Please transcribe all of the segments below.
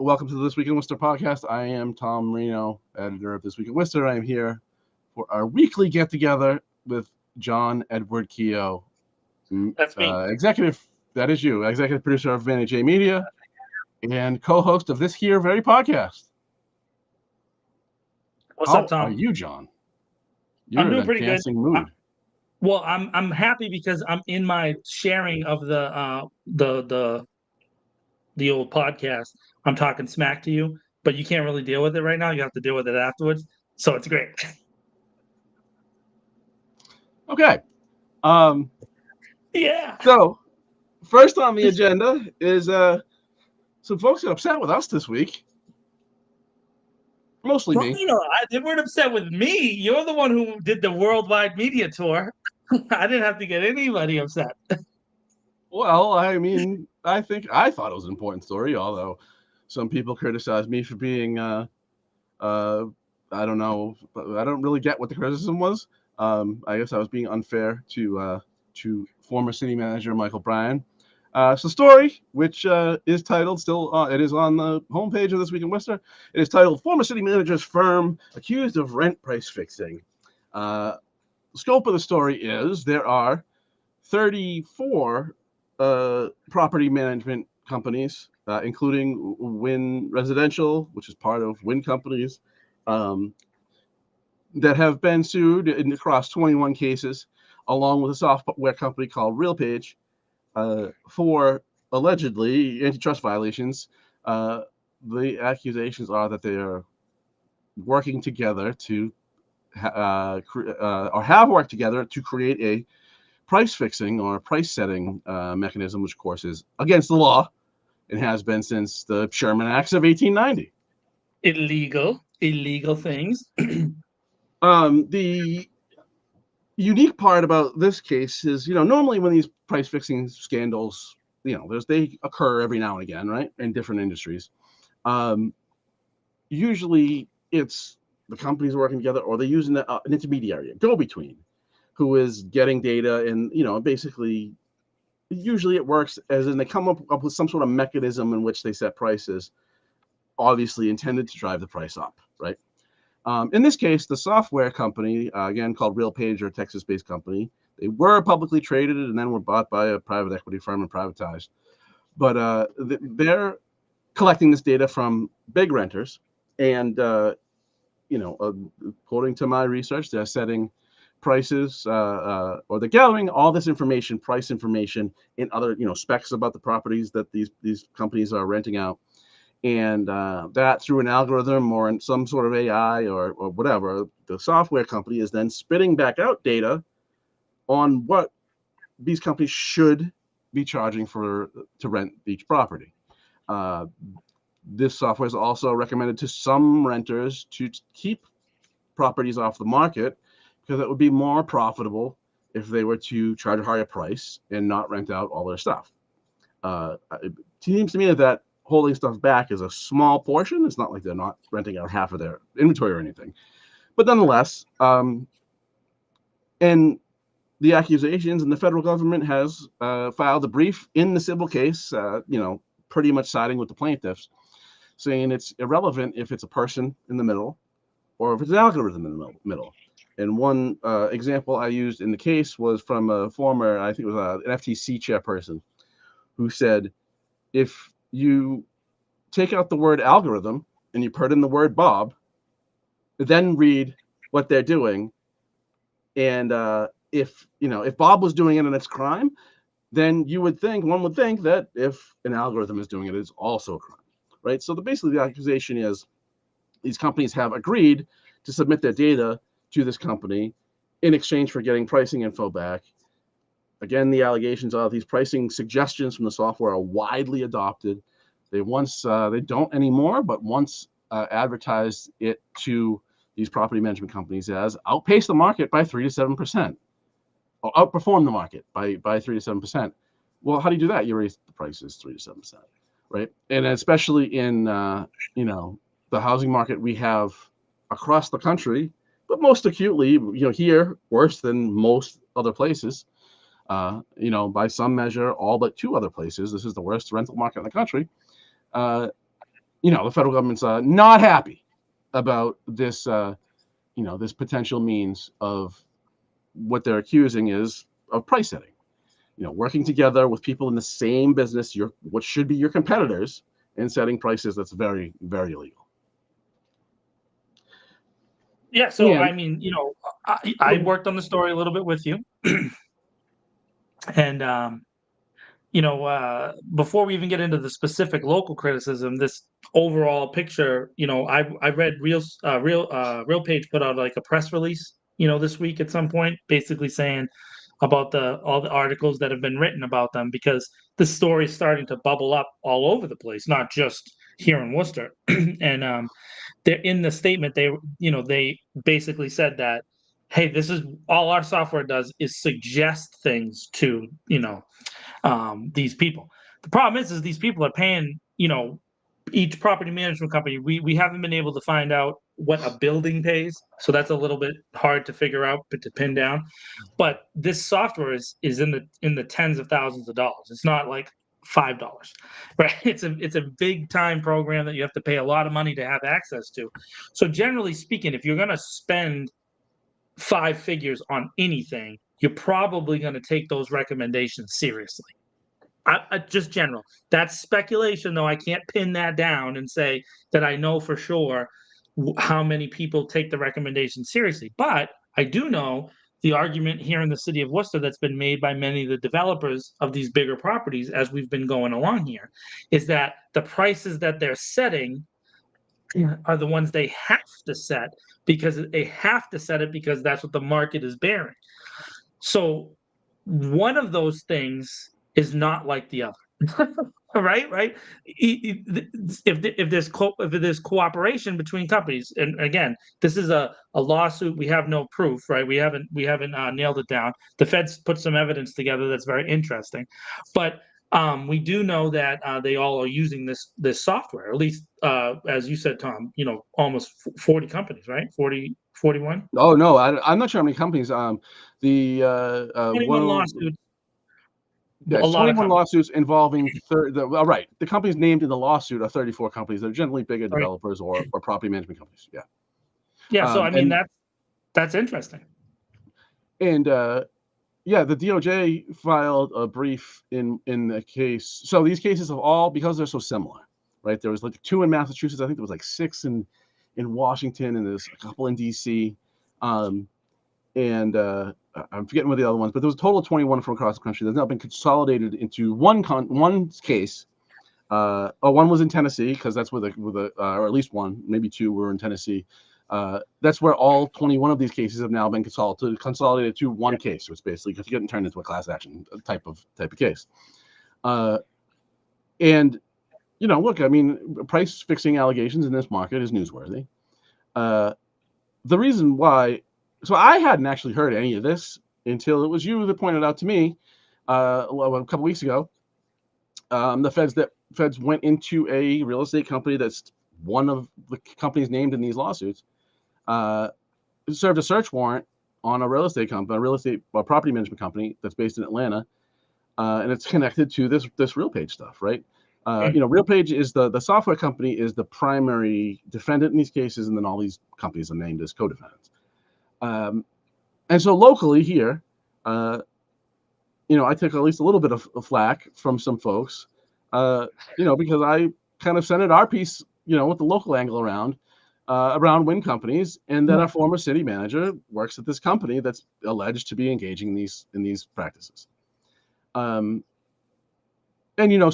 welcome to the This Week in Worcester podcast. I am Tom Marino, editor of This Week in Worcester. I am here for our weekly get-together with John Edward Keogh, That's me. that is you, executive producer of Vantage A Media and co-host of this here very podcast. What's How up, Tom? are you, John? You're I'm doing in a pretty dancing good. mood. Well, I'm happy because I'm in my sharing of the old podcast. I'm talking smack to you, but you can't really deal with it right now. You have to deal with it afterwards. So it's great. Okay. Yeah. So, first on the agenda is some folks got upset with us this week. Mostly Well, me. they weren't upset with me. You're the one who did the worldwide media tour. I didn't have to get anybody upset. Well, I mean, I thought it was an important story, although some people criticized me for being, I don't know, I don't really get what the criticism was. I guess I was being unfair to former city manager Michael Bryan. It's a story which is titled, it is on the homepage of This Week in Worcester. It is titled, Former City Manager's Firm Accused of Rent Price Fixing. The scope of the story is there are 34 property management companies, including Wynn Residential, which is part of Wynn Companies, that have been sued across 21 cases, along with a software company called RealPage, for allegedly antitrust violations. The accusations are that they are working together to or have worked together to create a price fixing or price setting mechanism, which of course is against the law and has been since the Sherman Acts of 1890. Illegal things. The unique part about this case is, normally when these price fixing scandals, they occur every now and again, right, in different industries. Usually it's the companies working together, or they're using an intermediary, a go-between, who is getting data, and basically, usually it works as in they come up with some sort of mechanism in which they set prices, obviously intended to drive the price up, right? In this case, the software company, again called RealPage, a Texas-based company, they were publicly traded and then were bought by a private equity firm and privatized. But they're collecting this data from big renters, and according to my research, they're setting prices, or they're gathering all this information, price information, and other specs about the properties that these companies are renting out. And that through an algorithm or in some sort of AI or whatever, the software company is then spitting back out data on what these companies should be charging to rent each property. This software is also recommended to some renters to keep properties off the market because it would be more profitable if they were to charge a higher price and not rent out all their stuff. It seems to me that holding stuff back is a small portion. It's not like they're not renting out half of their inventory or anything. But nonetheless, and the accusations, and the federal government has filed a brief in the civil case, pretty much siding with the plaintiffs, saying it's irrelevant if it's a person in the middle or if it's an algorithm in the middle. And one example I used in the case was from a former, I think it was an FTC chairperson, who said, if you take out the word algorithm and you put in the word Bob, then read what they're doing, and if Bob was doing it and it's crime, then one would think that if an algorithm is doing it, it's also a crime, right? So basically the accusation is these companies have agreed to submit their data to this company in exchange for getting pricing info back. Again, the allegations are these pricing suggestions from the software are widely adopted. They don't anymore, but once advertised it to these property management companies as outpace the market by 3 to 7%, or outperform the market by 3 to 7%. Well, how do you do that? You raise the prices 3 to 7%, right? And especially in the housing market we have across the country, but most acutely, here, worse than most other places. By some measure, all but 2 other places, this is the worst rental market in the country. the federal government's not happy about this, this potential means of what they're accusing is of price setting. Working together with people in the same business, what should be your competitors, and setting prices that's very, very illegal. Yeah. So, And I mean, I worked on the story a little bit with you. And, before we even get into the specific local criticism, this overall picture, I read Real Page put out like a press release, this week at some point, basically saying about all the articles that have been written about them, because this story is starting to bubble up all over the place, not just here in Worcester. And they're in the statement, they basically said that, hey, this is all our software does is suggest things to these people. The problem is these people are paying, each property management company. We haven't been able to find out what a building pays, so that's a little bit hard to figure out, but to pin down. But this software is in the tens of thousands of dollars. It's not like $5, right? It's a big time program that you have to pay a lot of money to have access to. So generally speaking, if you're going to spend five figures on anything, you're probably going to take those recommendations seriously. Just general. That's speculation, though. I can't pin that down and say that I know for sure how many people take the recommendation seriously. But I do know the argument here in the city of Worcester that's been made by many of the developers of these bigger properties as we've been going along here is that the prices that they're setting are the ones they have to set, because they have to set it because that's what the market is bearing. So one of those things is not like the other. Right. If there's cooperation between companies, and again, this is a lawsuit, we have no proof, right? We haven't nailed it down. The feds put some evidence together that's very interesting, but we do know that they all are using this software, at least as you said, Tom, almost 40 companies, right? 40, 41. oh no, I'm not sure how many companies. The 21 lawsuits, Yeah, a it's lot of 21 companies, lawsuits involving right. The companies named in the lawsuit are 34 companies. They're generally bigger right? developers or property management companies. Yeah. Yeah, so I mean And that's interesting. and yeah, the DOJ filed a brief in the case. So these cases have all, because they're so similar, right? There was like 2 in Massachusetts. I think there was like 6 in Washington, and there's a couple in DC. And I'm forgetting what the other ones, but there was a total of 21 from across the country. That's now been consolidated into one case. One was in Tennessee, because that's where or at least one, maybe 2 were in Tennessee. That's where all 21 of these cases have now been consolidated to one case. So it's basically getting turned into a class action type of case. And look, I mean, price fixing allegations in this market is newsworthy. The reason why, so I hadn't actually heard any of this until it was you that pointed out to me a couple weeks ago. The feds went into a real estate company that's one of the companies named in these lawsuits, served a search warrant on a real estate company, property management company that's based in Atlanta, and it's connected to this RealPage stuff, right? RealPage is the software company is the primary defendant in these cases, and then all these companies are named as co-defendants. And so locally here, I took at least a little bit of flack from some folks, because I kind of centered our piece, with the local angle around wind companies, and that our former city manager works at this company that's alleged to be engaging in these practices. And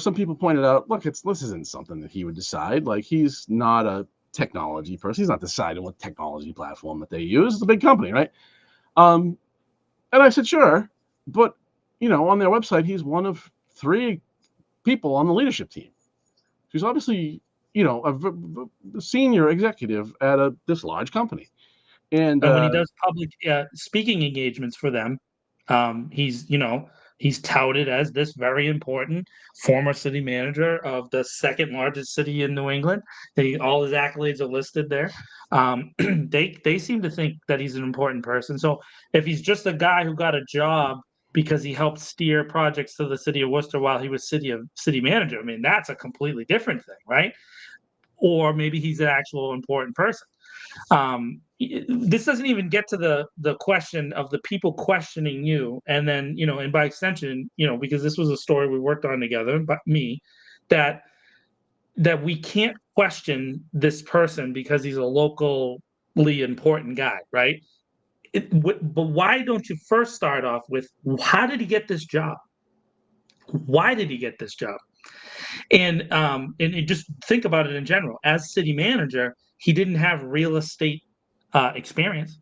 some people pointed out, look, this isn't something that he would decide. Like, he's not a technology person. He's not deciding what technology platform that they use. It's a big company, right? And I said, sure, but on their website, he's one of 3 people on the leadership team. He's obviously, a senior executive at this large company. And And when he does public speaking engagements for them, he's he's touted as this very important former city manager of the second largest city in New England. All his accolades are listed there. They seem to think that he's an important person. So if he's just a guy who got a job because he helped steer projects to the city of Worcester while he was city manager, I mean, that's a completely different thing, right? or maybe he's an actual important person. This doesn't even get to the question of the people questioning you, and then and by extension, because this was a story we worked on together, but me, that we can't question this person because he's a locally important guy, right? But why don't you first start off with how did he get this job? Why did he get this job? And just think about it in general. As city manager, he didn't have real estate experience,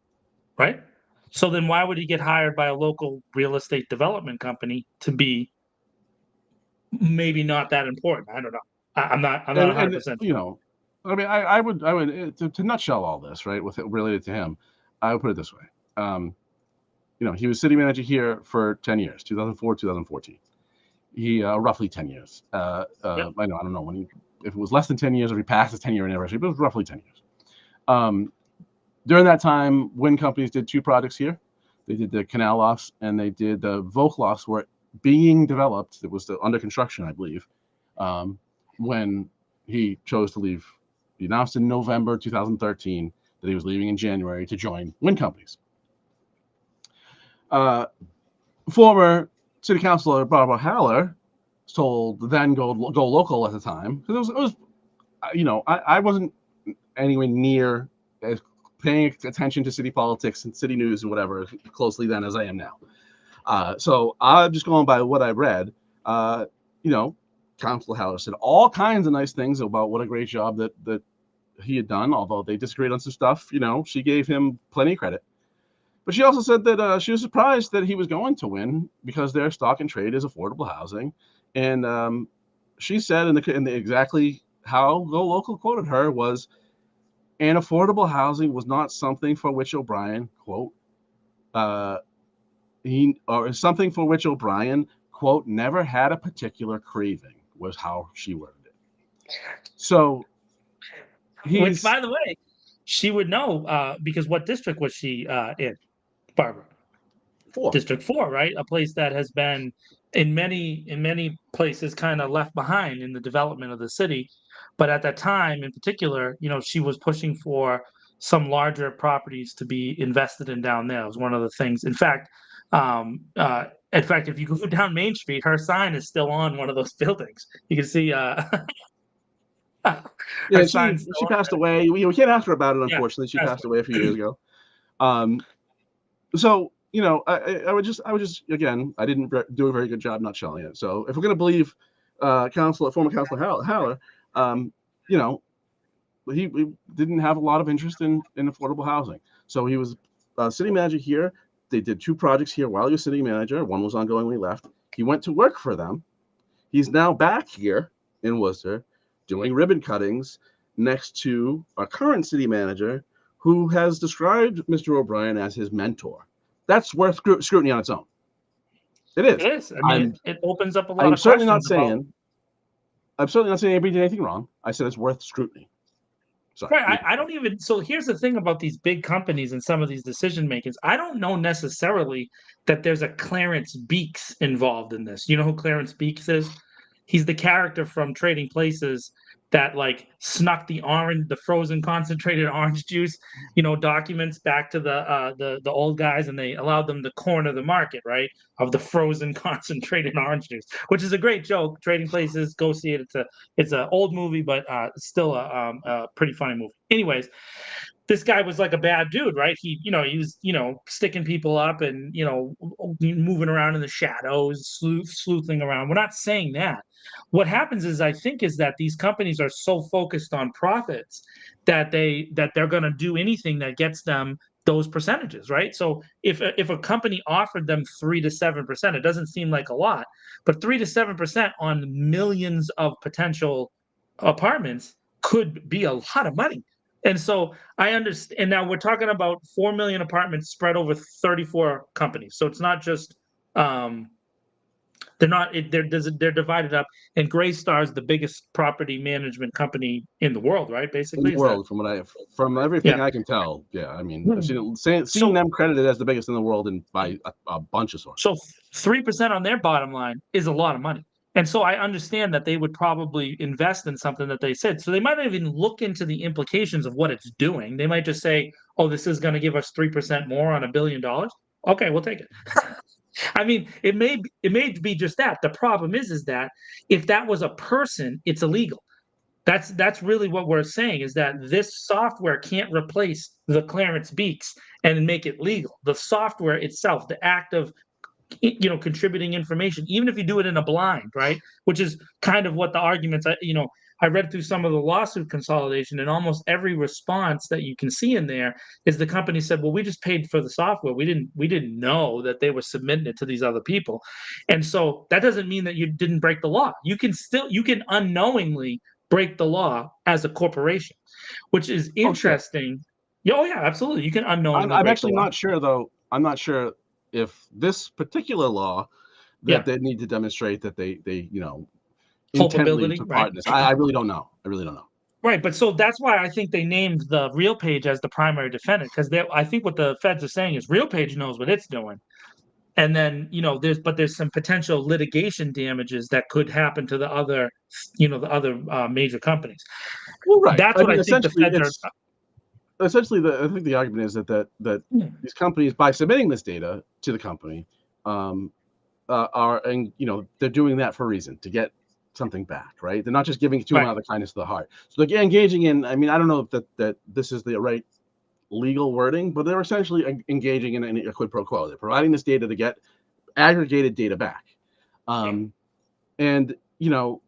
right? So then why would he get hired by a local real estate development company to be maybe not that important? I don't know. I'm not 100% sure. I mean, I would to nutshell all this, right, with it related to him, I would put it this way. He was city manager here for 10 years, 2004, 2014. He roughly 10 years. Yep. I don't know if it was less than 10 years or if he passed his 10-year anniversary, but it was roughly 10 years. During that time, wind companies did 2 projects here. They did the canal lofts and they did the Volk lofts were being developed. It was under construction, I believe, when he chose to leave. He announced in November 2013 that he was leaving in January to join wind companies. Former City Councilor Barbara Haller told the then Go Local at the time, because it was I wasn't anywhere near as paying attention to city politics and city news and whatever closely then as I am now. So I'm just going by what I read. Councilor Haller said all kinds of nice things about what a great job that he had done, although they disagreed on some stuff. She gave him plenty of credit. But she also said that she was surprised that he was going to win because their stock and trade is affordable housing. And she said in the exactly how Go Local quoted her was, and affordable housing was not something for which O'Brien, quote, something for which O'Brien, quote, never had a particular craving, was how she worded it. So which, by the way, she would know because what district was she in, Barbara? 4. District 4, right? A place that has been in many places kind of left behind in the development of the city. But at that time in particular, she was pushing for some larger properties to be invested in down there. It was one of the things. In fact, if you go down Main Street, her sign is still on one of those buildings. You can see yeah, she passed away. We can't ask her about it, unfortunately. She passed away a few years ago. So I would just again, I didn't do a very good job not shelling it. So if we're going to believe former Councilor Haller, he didn't have a lot of interest in affordable housing. So he was city manager here. They did 2 projects here while he was city manager. One was ongoing when he left. He went to work for them. He's now back here in Worcester doing ribbon cuttings next to our current city manager, who has described Mr. O'Brien as his mentor. That's worth scrutiny on its own. It is. It is. I mean, it opens up a lot of questions. I'm certainly not saying anybody did anything wrong. I said it's worth scrutiny. Sorry. Right. I don't even. So here's the thing about these big companies and some of these decision makers. I don't know necessarily that there's a Clarence Beeks involved in this. You know who Clarence Beeks is? He's the character from Trading Places that snuck the frozen concentrated orange juice, documents back to the old guys, and they allowed them to corner the market, right, of the frozen concentrated orange juice, which is a great joke. Trading Places, go see it. It's an old movie, but still a pretty funny movie. Anyways, this guy was like a bad dude, right? He was, sticking people up and, moving around in the shadows, sleuthing around. We're not saying that. What happens is, I think, is that these companies are so focused on profits that they're going to do anything that gets them those percentages, right? So if a company offered them 3 to 7%, it doesn't seem like a lot, but 3 to 7% on millions of potential apartments could be a lot of money. And so I understand. And now we're talking about 4 million apartments spread over 34 companies. So it's not just they're divided up. And Greystar is the biggest property management company in the world, right? Basically, in the world, from everything I can tell. Yeah, I mean, I've seen them credited as the biggest in the world, and by a bunch of sources. So 3% on their bottom line is a lot of money. And so I understand that they would probably invest in something that they said. So they might not even look into the implications of what it's doing. They might just say, "Oh, this is going to give us 3% more on $1 billion. Okay, we'll take it." I mean, it may be just that. The problem is that if that was a person, it's illegal. That's really what we're saying, is that this software can't replace the Clarence Beaks and make it legal. The software itself, the act of contributing information, even if you do it in a blind, right? Which is kind of what the arguments. I read through some of the lawsuit consolidation, and almost every response that you can see in there is the company said, "Well, we just paid for the software. We didn't know that they were submitting it to these other people," and so that doesn't mean that you didn't break the law. You can unknowingly break the law as a corporation, which is Oh, sure. interesting. Yeah, oh yeah, absolutely. You can I'm, unknowingly I'm break the actually law. not sure though. I'm not sure if this particular law that Yeah, they need to demonstrate that they intently culpability, took right? part in this. I really don't know. I really don't know. Right, but so that's why I think they named the RealPage as the primary defendant, because I think what the feds are saying is RealPage knows what it's doing, and then there's some potential litigation damages that could happen to the other major companies. Well, right. That's I what mean, I think the essentially, feds are. I think the argument is that Yeah. these companies, by submitting this data to the company, um, and they're doing that for a reason, to get something back, right? They're not just giving it to them Right. out of the kindness of the heart. So they're engaging in. I mean, I don't know if that this is the right legal wording, but they're essentially engaging in a quid pro quo. They're providing this data to get aggregated data back. Yeah. And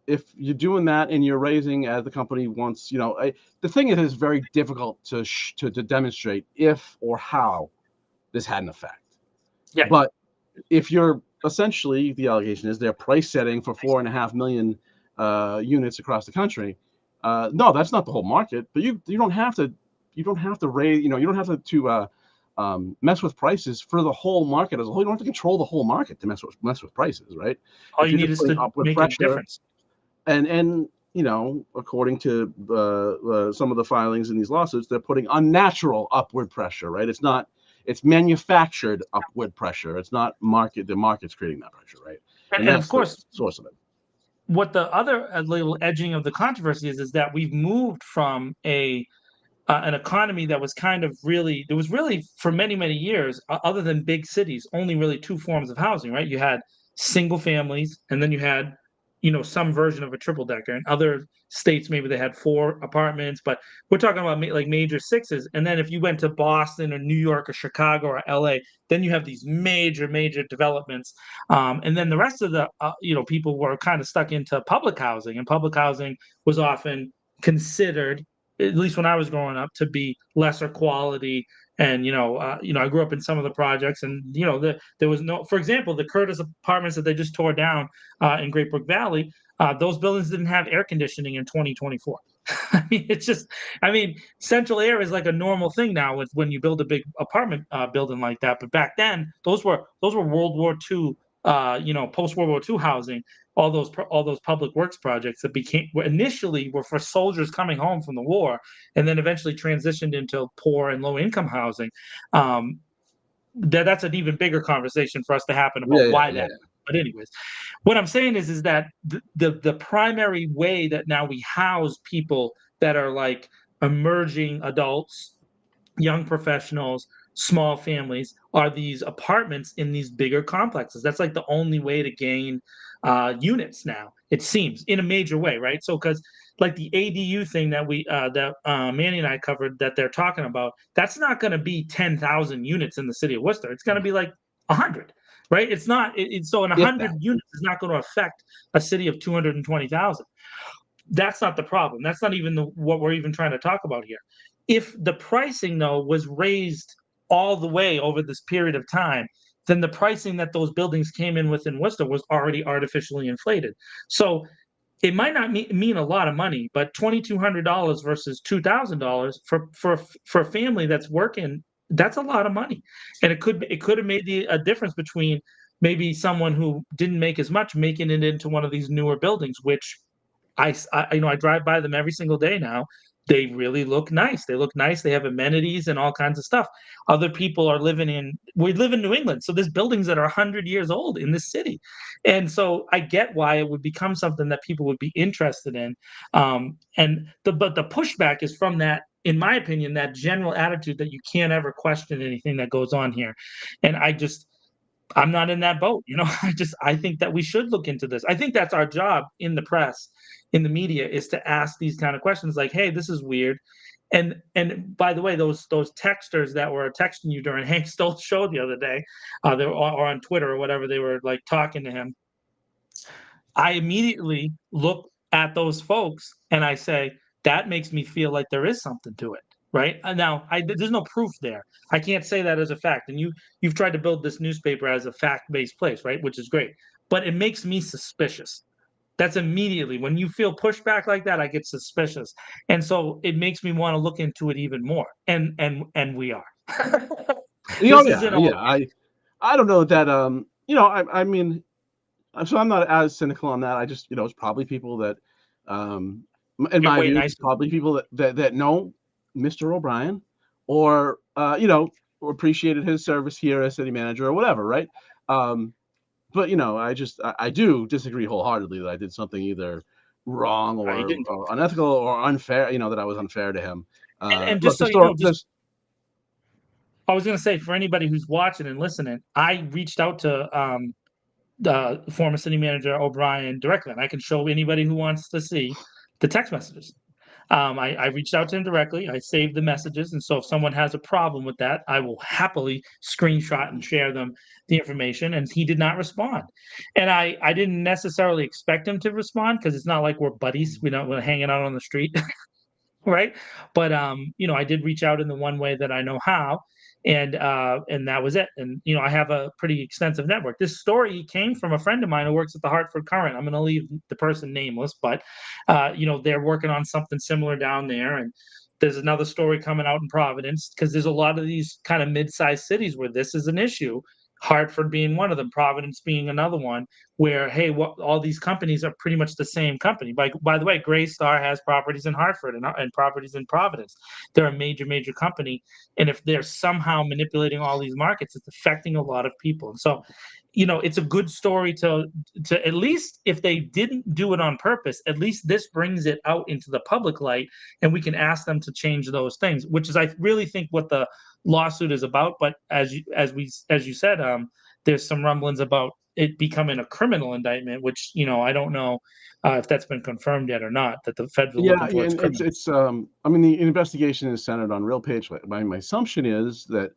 if you're doing that and you're raising, as the company wants, the thing is, it's very difficult to demonstrate if or how this had an effect. Yeah. But if you're essentially, the allegation is they're price setting for 4.5 million units across the country. No, that's not the whole market. But you don't have to raise. You don't have to mess with prices for the whole market as a whole. You don't have to control the whole market to mess with prices, right? All If you you're need just is putting to upward make a pressure, difference. and according to some of the filings in these lawsuits, they're putting unnatural upward pressure, right? It's manufactured upward pressure. It's not the market's creating that pressure, right? And And of that's the course, source of it. what the other little edging of the controversy is that we've moved from an economy that was kind of really there was really for many years, other than big cities, only really two forms of housing, right? You had single families, and then you had some version of a triple decker. In other states, maybe they had four apartments, but we're talking about like major sixes. And then if you went to Boston or New York or Chicago or LA, then you have these major developments. And then the rest of the people were kind of stuck into public housing, and public housing was often considered, at least when I was growing up, to be lesser quality. And I grew up in some of the projects, and there was no, for example, the Curtis apartments that they just tore down in Great Brook Valley. Those buildings didn't have air conditioning in 2024. I mean, central air is like a normal thing now when you build a big apartment building like that. But back then, those were World War II, post World War II housing. All those public works projects that initially were for soldiers coming home from the war, and then eventually transitioned into poor and low income housing. Um, that's an even bigger conversation for us to happen Yeah, about yeah, why yeah. that. But anyways, what I'm saying is that the primary way that now we house people that are like emerging adults, young professionals, small families, are these apartments in these bigger complexes. That's like the only way to gain units now, it seems, in a major way, right? So, because like the ADU thing that Manny and I covered, that they're talking about, that's not going to be 10,000 units in the city of Worcester. It's going to be like 100, right? It's not. So, an If 100 that. units is not going to affect a city of 220,000. That's not the problem. That's not even what we're even trying to talk about here. If the pricing, though, was raised all the way over this period of time, then the pricing that those buildings came in with in Worcester was already artificially inflated. So it might not mean a lot of money, but $2,200 versus $2,000 for a family that's working, that's a lot of money, and it could have made a difference between maybe someone who didn't make as much making it into one of these newer buildings, which I drive by them every single day now. they really look nice. They look nice. They have amenities and all kinds of stuff. Other people are we live in New England, so there's buildings that are 100 years old in this city. And so I get why it would become something that people would be interested in. But the pushback is from that, in my opinion, that general attitude that you can't ever question anything that goes on here. And I'm not in that boat. I think that we should look into this. I think that's our job in the press, in the media, is to ask these kind of questions like, hey, this is weird. And by the way, those texters that were texting you during Hank Stoltz's show the other day, or on Twitter or whatever, they were like talking to him. I immediately look at those folks and I say, that makes me feel like there is something to it. Right. Now, there's no proof there. I can't say that as a fact. And you've tried to build this newspaper as a fact-based place, right? Which is great. But it makes me suspicious. That's immediately when you feel pushback like that, I get suspicious. And so it makes me want to look into it even more. And we are. Oh This yeah, isn't all. yeah. I don't know that I mean, so I'm not as cynical on that. I just it's probably people that in You're my way view, it's nicer. probably people that know Mr. O'Brien, or or appreciated his service here as city manager or whatever, right? But I do disagree wholeheartedly that I did something either wrong You didn't. or unethical or unfair. That I was unfair to him. And Look, just the so you story. know, just I was going to say, for anybody who's watching and listening, I reached out to the former city manager O'Brien directly, and I can show anybody who wants to see the text messages. I reached out to him directly. I saved the messages, and so if someone has a problem with that, I will happily screenshot and share them the information. And he did not respond, and I didn't necessarily expect him to respond because it's not like we're buddies. We're hanging out on the street. Right. But I did reach out in the one way that I know how, and that was it. And I have a pretty extensive network. This story came from a friend of mine who works at the Hartford Current. I'm going to leave the person nameless, but they're working on something similar down there. And there's another story coming out in Providence because there's a lot of these kind of mid-sized cities where this is an issue. Hartford being one of them, Providence being another one, where hey, all these companies are pretty much the same company. By the way, Greystar has properties in Hartford and properties in Providence. They're a major company, and if they're somehow manipulating all these markets, it's affecting a lot of people. And so, it's a good story to at least, if they didn't do it on purpose, at least this brings it out into the public light, and we can ask them to change those things, which is I really think what the lawsuit is about. But as you said, there's some rumblings about it becoming a criminal indictment, which I don't know if that's been confirmed yet or not. That the feds are Yeah, looking yeah, towards and criminal. it's I mean, the investigation is centered on RealPage. My assumption is that,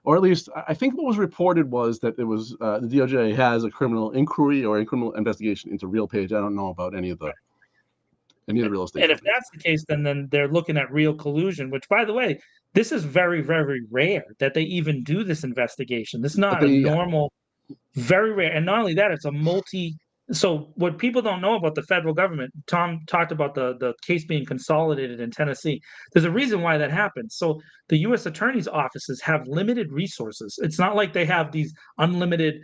or at least I think what was reported was that it was the DOJ has a criminal inquiry or a criminal investigation into RealPage. I don't know about any of the real estate And if companies. that's the case, then they're looking at real collusion. Which, by the way, this is very rare that they even do this investigation. This is But not a yeah, normal. Very rare. And not only that, it's a multi. So what people don't know about the federal government, Tom talked about the case being consolidated in Tennessee. There's a reason why that happens. So the U.S. attorney's offices have limited resources. It's not like they have these unlimited,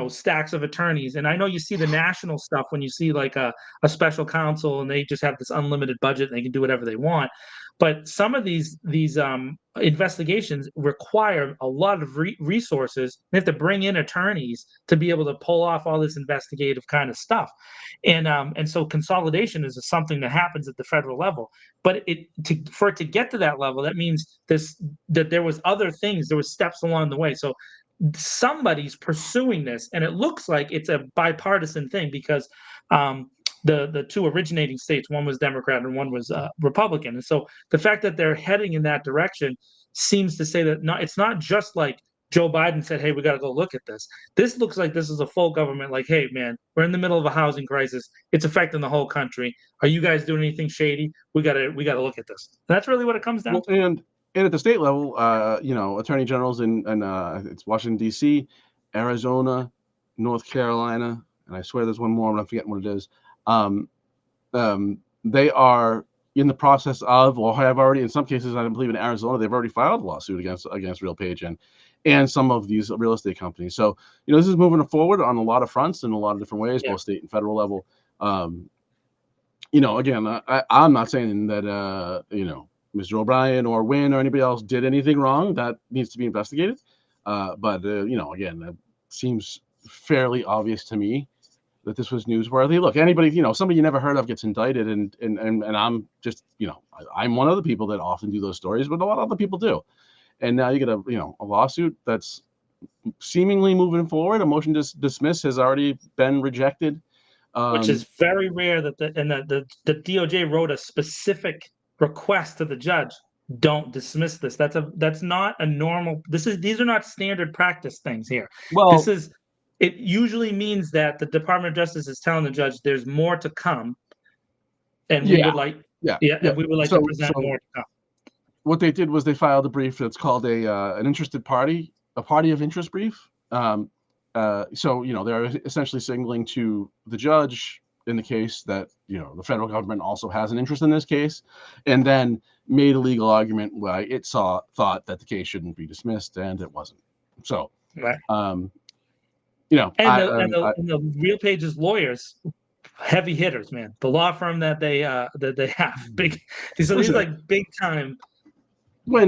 stacks of attorneys. And I know you see the national stuff when you see like a special counsel and they just have this unlimited budget and they can do whatever they want. But some of these investigations require a lot of resources. They have to bring in attorneys to be able to pull off all this investigative kind of stuff, and so consolidation is something that happens at the federal level. But for it to get to that level, that means that there was other things, there was steps along the way. So somebody's pursuing this, and it looks like it's a bipartisan thing because the two originating states, one was Democrat and one was Republican. And so the fact that they're heading in that direction seems to say that it's not just like Joe Biden said, hey, we got to go look at this. This looks like this is a full government like, hey, man, we're in the middle of a housing crisis. It's affecting the whole country. Are you guys doing anything shady? We got to look at this. And that's really what it comes down well, to. and at the state level, attorney generals in it's Washington D.C., Arizona, North Carolina, and I swear there's one more, but I'm forgetting what it is. They are in the process of, or have already, in some cases, I believe in Arizona, they've already filed a lawsuit against RealPage and some of these real estate companies. So, this is moving forward on a lot of fronts in a lot of different ways, Yeah. both state and federal level. Again, I'm not saying that Mr. O'Brien or Wynn or anybody else did anything wrong. That needs to be investigated. But again, it seems fairly obvious to me that this was newsworthy. Look, anybody, somebody you never heard of gets indicted, and I'm just, I'm one of the people that often do those stories, but a lot of other people do. And now you get a lawsuit that's seemingly moving forward. A motion to dismiss has already been rejected. Which is very rare that the DOJ wrote a specific request to the judge. Don't dismiss this. That's not a normal. These are not standard practice things here. Well, It usually means that the Department of Justice is telling the judge there's more to come, and we yeah, would like yeah, and we would like to present so more to come. what they did was they filed a brief that's called an interested party, a party of interest brief. So they're essentially signaling to the judge in the case that the federal government also has an interest in this case, and then made a legal argument why it thought that the case shouldn't be dismissed, and it wasn't. So, Right. and the Real Pages lawyers, heavy hitters, man. The law firm that they have big. So these like big time. I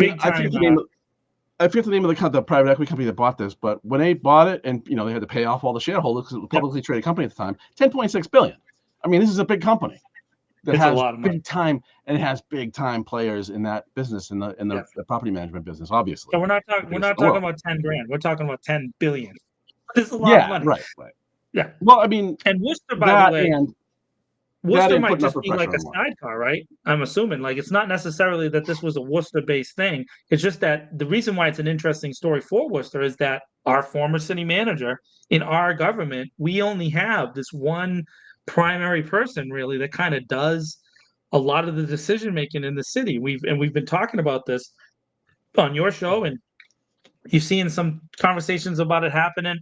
forget the name of the private equity company that bought this, but when they bought it, and they had to pay off all the shareholders because it was a publicly traded company at the time, $10.6 billion. I mean, this is a big company that It's has a lot of money. big time, and it has big time players in that business, in the property management business, obviously. So we're not talking about 10 grand. We're talking about 10 billion. It's a lot of money. Right. Yeah. Well, I mean, and Worcester, by the way, Worcester might putting just up be like a sidecar, right? I'm assuming. Like, it's not necessarily that this was a Worcester-based thing. It's just that the reason why it's an interesting story for Worcester is that our former city manager in our government, we only have this one primary person really that kind of does a lot of the decision making in the city. We've been talking about this on your show, and you've seen some conversations about it happening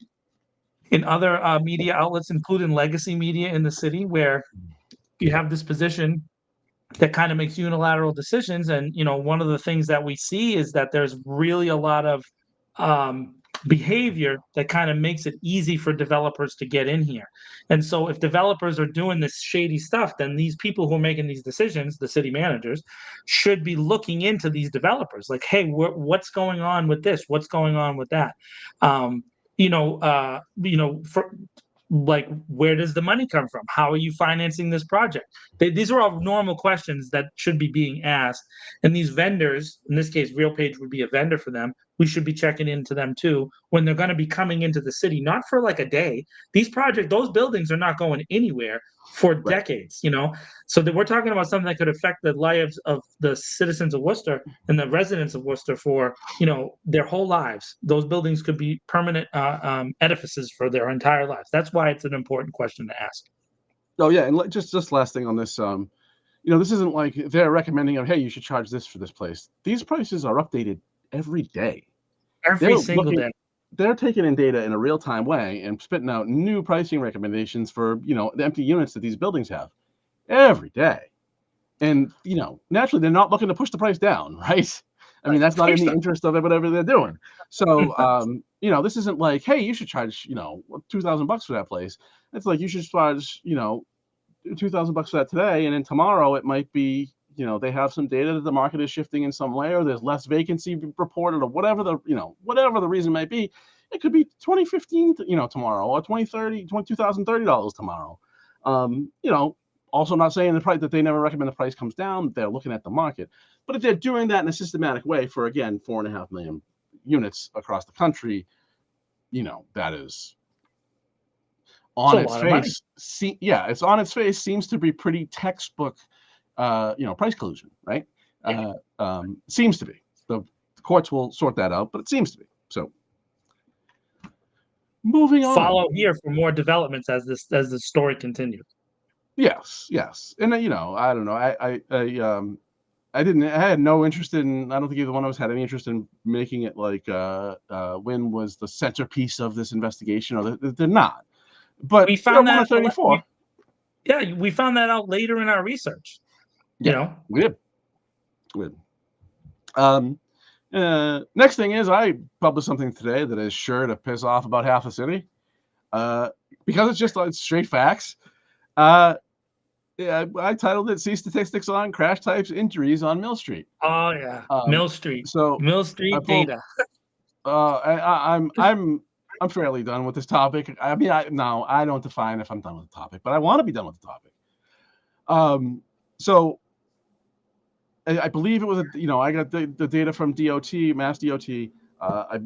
in other media outlets, including legacy media in the city, where you have this position that kind of makes unilateral decisions. And one of the things that we see is that there's really a lot of behavior that kind of makes it easy for developers to get in here. And so if developers are doing this shady stuff, then these people who are making these decisions, the city managers, should be looking into these developers. Like, hey, what's going on with this? What's going on with that? For like, where does the money come from? How are you financing this project? These are all normal questions that should be being asked. And these vendors, in this case, RealPage would be a vendor for them. We should be checking into them too when they're going to be coming into the city, not for like a day. Those buildings are not going anywhere for decades, So that we're talking about something that could affect the lives of the citizens of Worcester and the residents of Worcester for, their whole lives. Those buildings could be permanent edifices for their entire lives. That's why it's an important question to ask. Oh yeah, and just last thing on this, this isn't like they're recommending, hey, you should charge this for this place. These prices are updated every day. Every single day. They're taking in data in a real-time way and spitting out new pricing recommendations for, the empty units that these buildings have every day. And, naturally, they're not looking to push the price down, right? I mean, that's not in the interest of whatever they're doing. So, this isn't like, hey, you should charge, $2,000 for that place. It's like you should charge, $2,000 for that today, and then tomorrow it might be, they have some data that the market is shifting in some way, or there's less vacancy reported, or whatever the reason might be. It could be 2015, tomorrow, or $2030 tomorrow. Also not saying the price that they never recommend the price comes down. They're looking at the market, but if they're doing that in a systematic way for, again, 4.5 million units across the country, that is on its face. It's on its face. Seems to be pretty textbook, price collusion, right? Seems to be. The courts will sort that out, but it seems to be. So, moving on. Follow here for more developments as the story continues. Yes, and I don't know. I had no interest in. I don't think either one of us had any interest in making it like Wynn was the centerpiece of this investigation, or they're not. But we found that 34. We found that out later in our research. We did. Next thing is, I published something today that is sure to piss off about half the city, because it's straight facts. Yeah, I titled it "See Statistics on Crash Types Injuries on Mill Street." Oh yeah, Um, Mill Street, so Mill I Street pulled. data. I'm fairly done with this topic. I mean, no, I don't define if I'm done with the topic, but I want to be done with the topic. So I believe it was I got the data from DOT, Mass DOT. I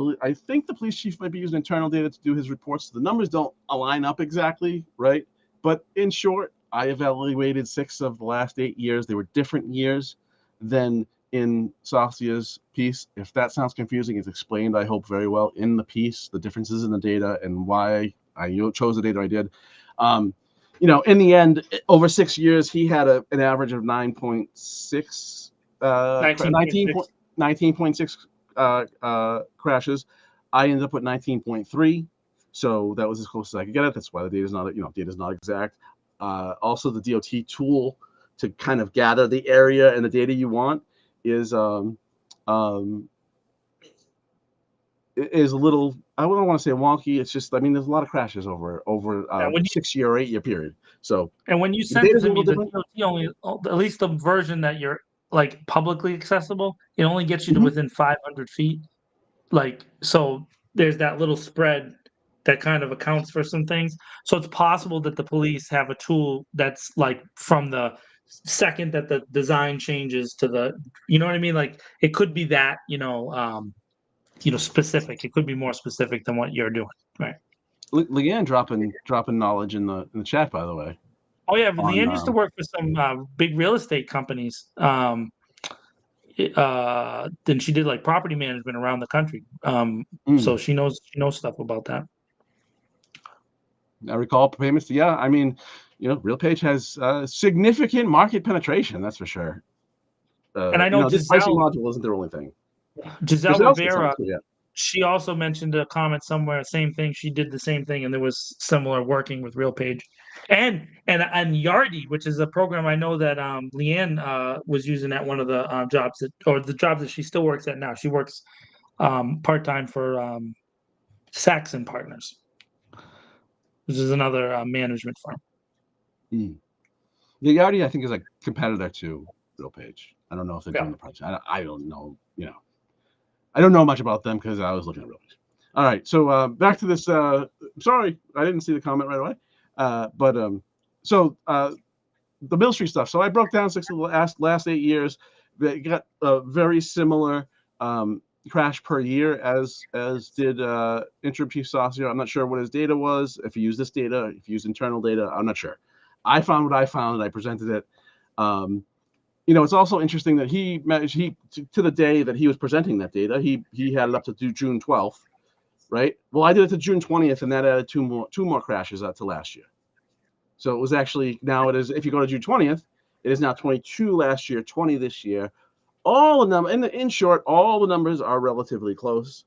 think the police chief might be using internal data to do his reports. The numbers don't align up exactly, right? But in short, I evaluated 6 of the last 8 years. They were different years than in Saucia's piece. If that sounds confusing, it's explained, I hope, very well in the piece, the differences in the data and why I chose the data I did. In the end, over 6 years, he had an average of 9.6, 19.6. 19.6 crashes. I ended up with 19.3, so that was as close as I could get it. That's why the data is not, data is not exact. Also, the DOT tool to kind of gather the area and the data you want is is a little, I wouldn't want to say wonky. It's just, I mean, there's a lot of crashes over Yeah, a 6-year or 8-year period. So and when you the sent it data's a to little me, the different. DOT only, at least the version that you're like publicly accessible, it only gets you to Mhm. within 500 feet. Like, so there's that little spread that kind of accounts for some things. So it's possible that the police have a tool that's like from the second that the design changes to the, you know what I mean? Like it could be that, specific. It could be more specific than what you're doing. Right. Leanne dropping knowledge in the chat, by the way. Oh yeah, On Leanne used to work for some big real estate companies. Then she did like property management around the country. So she knows stuff about that. I recall payments. Yeah, I mean, RealPage has significant market penetration. That's for sure. And I know This pricing module isn't their only thing. Giselle Giselle's got something Rivera, too, yeah. she also mentioned a comment somewhere, same thing. She did the same thing, and there was similar working with RealPage. And Yardi, which is a program I know that Leanne was using at one of the jobs or the jobs that she still works at now. She works part-time for Saxon Partners, which is another management firm. Mm. Yeah, Yardi, I think, is a competitor to RealPage. I don't know if they're doing the price. I don't know. I don't know much about them because I was looking at RealPage. All right, so back to this. Sorry, I didn't see the comment right away. So the Mill Street stuff. So I broke down 6 of the last 8 years. They got a very similar crash per year as did interim chief Saucier. I'm not sure what his data was. If he used this data, if he used internal data, I'm not sure. I found what I found and I presented it. It's also interesting that he to the day that he was presenting that data, he had it up to June 12th, right? Well, I did it to June 20th, and that added two more crashes to last year. So it was actually, now it is, if you go to June 20th, it is now 22 last year, 20 this year. All of them, in short, all the numbers are relatively close.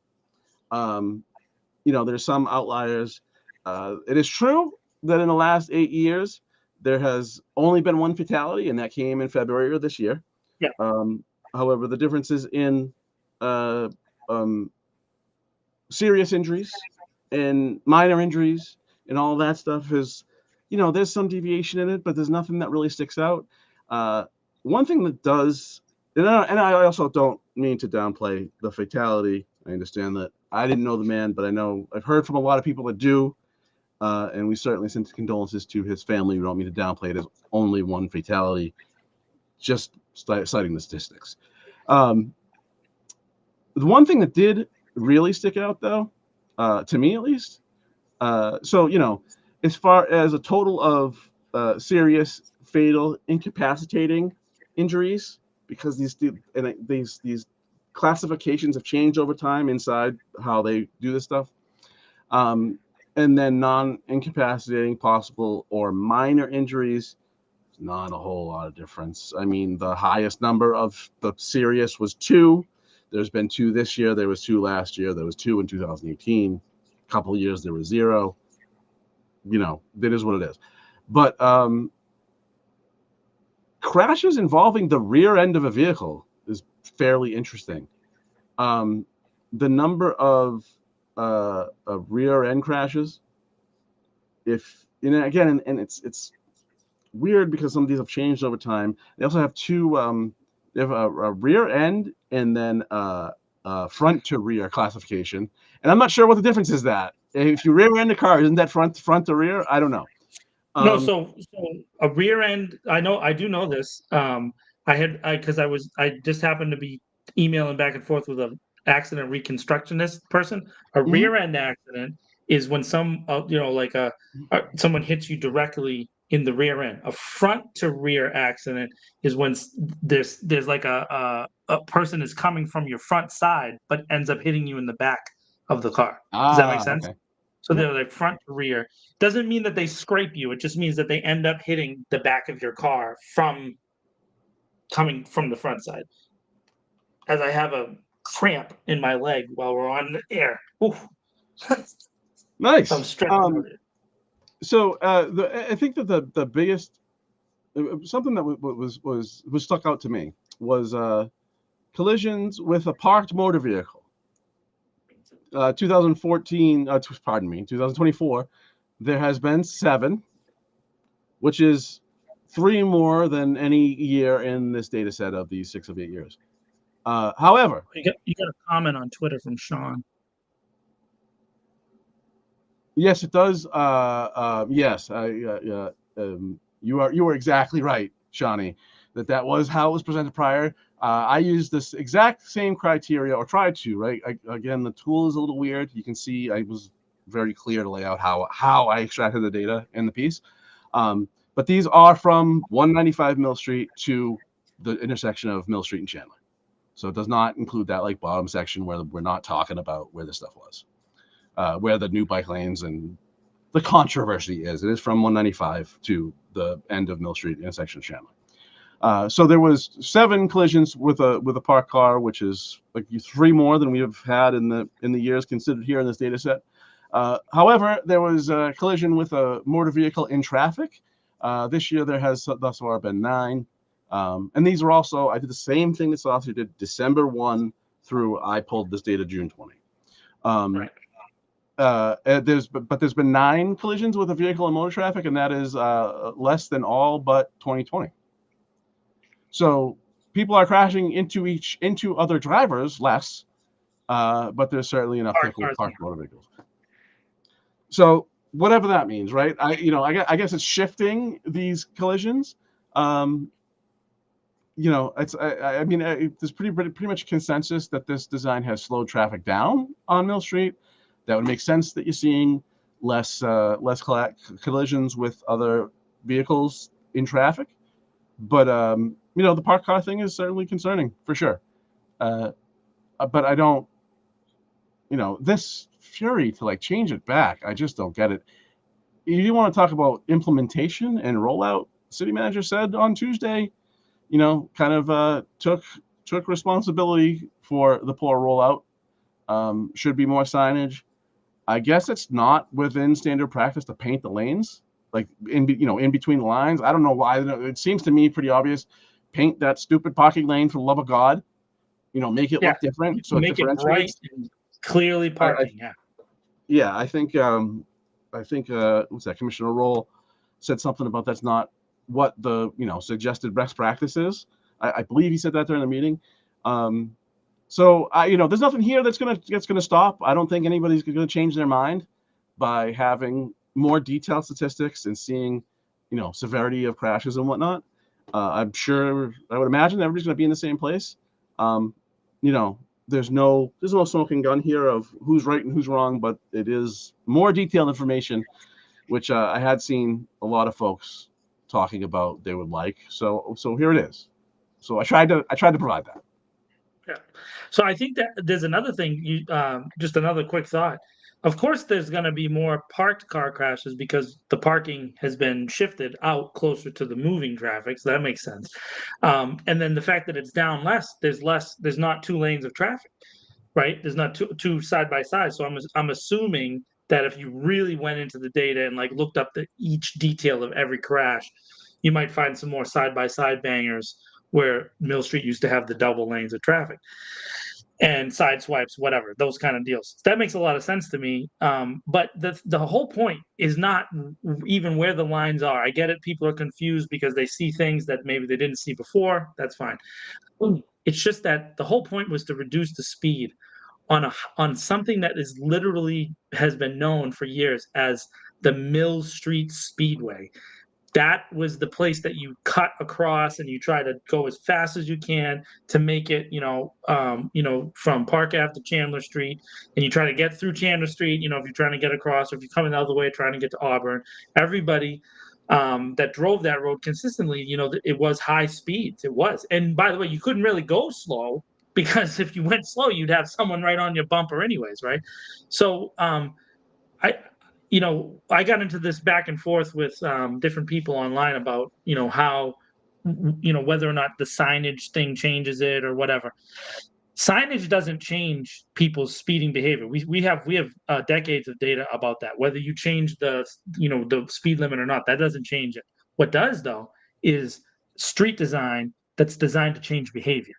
There's some outliers. It is true that in the last 8 years, there has only been one fatality, and that came in February of this year. Yeah. However, the differences in uh, um, serious injuries and minor injuries and all that stuff is, there's some deviation in it, but there's nothing that really sticks out. One thing that does, and I also don't mean to downplay the fatality. I understand that I didn't know the man, but I've heard from a lot of people that do, and we certainly send condolences to his family. We don't mean to downplay it as only one fatality, just citing the statistics. The one thing that did really stick out, though, to me at least, as far as a total of serious, fatal, incapacitating injuries, because these classifications have changed over time inside how they do this stuff, and then non-incapacitating, possible, or minor injuries, not a whole lot of difference. I mean, the highest number of the serious was 2. There's been 2 this year. There was 2 last year. There was 2 in 2018. A couple of years there was 0. That is what it is. But crashes involving the rear end of a vehicle is fairly interesting. The number of rear end crashes, if again, and it's weird because some of these have changed over time. They also have two. They have a rear end and then front to rear classification. And I'm not sure what the difference is. That if you rear end a car, isn't that front to rear? I don't know. No, Um, so a rear end. I do know this. I just happened to be emailing back and forth with a accident reconstructionist person. A mhm. rear end accident is when someone hits you directly in the rear end. A front to rear accident is when there's like a person is coming from your front side but ends up hitting you in the back of the car. Does that make Ah, sense? okay. So Yep. they're like front to rear. Doesn't mean that they scrape you. It just means that they end up hitting the back of your car from coming from the front side. As I have a cramp in my leg while we're on the air. Oof. I'm Nice. stretching out it. So I think that the biggest something that was stuck out to me was collisions with a parked motor vehicle. 2014, pardon me, 2024, there has been 7, which is 3 more than any year in this data set of these 6 of 8 years. However, You got a comment on Twitter from Sean. yes, it does. Yes, you are exactly right, Shawnee. That was how it was presented prior. I used this exact same criteria, or tried to. Right. Again, the tool is a little weird. You can see I was very clear to lay out how I extracted the data in the piece. But these are from 195 Mill Street to the intersection of Mill Street and Chandler. So it does not include that like bottom section where we're not talking about where this stuff was, where the new bike lanes and the controversy is. It is from 195 to the end of Mill Street intersection of Chandler. So there was 7 collisions with a parked car, which is like 3 more than we have had in the years considered here in this data set. However, there was a collision with a motor vehicle in traffic. This year there has thus far been 9. And these are also, I did the same thing this officer did, December 1 through, I pulled this data June 20. Right. There's been 9 collisions with a vehicle in motor traffic, and that is less than all but 2020. So people are crashing into other drivers less, but there's certainly an uptick with Cars. parked motor vehicles. So whatever that means, right? I guess it's shifting these collisions. Um, I mean, there's pretty much consensus that this design has slowed traffic down on Mill Street. That would make sense that you're seeing less collisions with other vehicles in traffic. But the parked car thing is certainly concerning for sure. But I don't, this fury to like change it back, I just don't get it. You want to talk about implementation and rollout? City manager said on Tuesday, kind of took responsibility for the poor rollout. Should be more signage. I guess it's not within standard practice to paint the lanes, like in between the lines. I don't know why. It seems to me pretty obvious. Paint that stupid parking lane for the love of God. Make it Yeah. look different so it Make it bright differentiates. and clearly parking. Yeah. Yeah, I think what's that? Commissioner Roll said something about that's not what the suggested best practice is. I believe he said that during the meeting. So there's nothing here that's gonna stop. I don't think anybody's gonna change their mind by having more detailed statistics and seeing severity of crashes and whatnot. I would imagine everybody's gonna be in the same place. Um, there's no smoking gun here of who's right and who's wrong, but it is more detailed information, which I had seen a lot of folks talking about they would like. So here it is. So I tried to provide that. Yeah. So I think that there's another thing. Just another quick thought. Of course, there's going to be more parked car crashes because the parking has been shifted out closer to the moving traffic. So that makes sense. And then the fact that it's down less, there's less. There's not 2 lanes of traffic, right? There's not two side by side. So I'm assuming that if you really went into the data and like looked up each detail of every crash, you might find some more side by side bangers where Mill Street used to have the double lanes of traffic. and side swipes, whatever, those kind of deals. That makes a lot of sense to me. But the whole point is not even where the lines are. I get it. People are confused because they see things that maybe they didn't see before. That's fine. It's just that the whole point was to reduce the speed on something that is literally has been known for years as the Mill Street Speedway. That was the place that you cut across and you try to go as fast as you can to make it, from Park Ave to Chandler Street, and you try to get through Chandler Street. If you're trying to get across, or if you're coming the other way trying to get to Auburn, everybody that drove that road consistently, it was high speeds. It was, and by the way, you couldn't really go slow because if you went slow, you'd have someone right on your bumper, anyways, right? So, I I got into this back and forth with different people online about how whether or not the signage thing changes it or whatever. Signage doesn't change people's speeding behavior. We have decades of data about that. Whether you change the speed limit or not, that doesn't change it. What does though is street design that's designed to change behavior.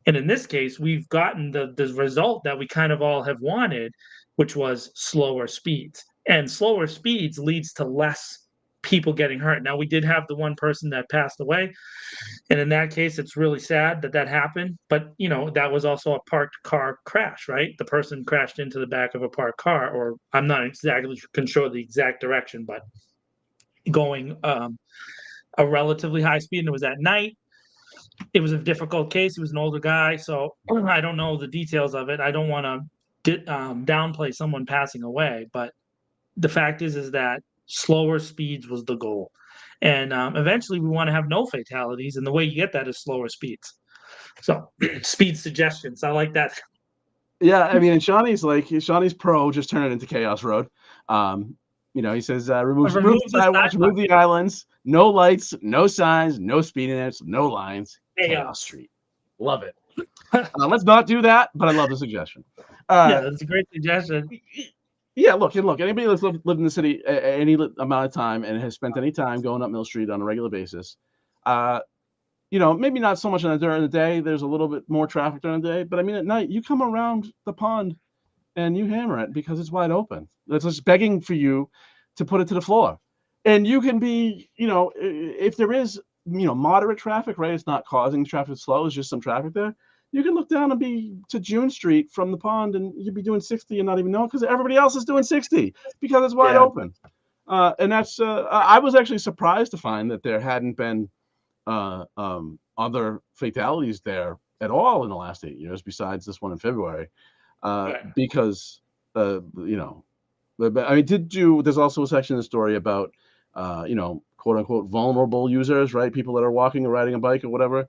And in this case, we've gotten the result that we kind of all have wanted, which was slower speeds. And slower speeds leads to less people getting hurt. Now, we did have the one person that passed away. And in that case, it's really sad that that happened. But, that was also a parked car crash, right? The person crashed into the back of a parked car, or I'm not exactly sure the exact direction, but going a relatively high speed. And it was at night. It was a difficult case. He was an older guy, so I don't know the details of it. I don't want to downplay someone passing away, but the fact is that slower speeds was the goal, and eventually we want to have no fatalities, and the way you get that is slower speeds. So, speed suggestions. I like that. Yeah, I mean, and Shawnee's pro, just turn it into Chaos Road. He says remove Remove the the sidewalks, remove sidewalk. the islands, no lights, no signs, no speed limits, no lines, Chaos Chaos. Street. Love it. Let's not do that, but I love the suggestion. Yeah, that's a great suggestion. Yeah, look. Anybody that's lived in the city any amount of time and has spent any time going up Mill Street on a regular basis, maybe not so much during the day. There's a little bit more traffic during the day, but I mean, at night, you come around the pond and you hammer it because it's wide open. It's just begging for you to put it to the floor. And you can be, if there is, moderate traffic, right? It's not causing traffic to slow. It's just some traffic there. You can look down and be to June Street from the pond and you'd be doing 60 and not even know because everybody else is doing 60 because it's wide Yeah. open. And that's, I was actually surprised to find that there hadn't been other fatalities there at all in the last 8 years besides this one in February. Right. Because but I mean, there's also a section in the story about quote unquote vulnerable users, right? People that are walking or riding a bike or whatever.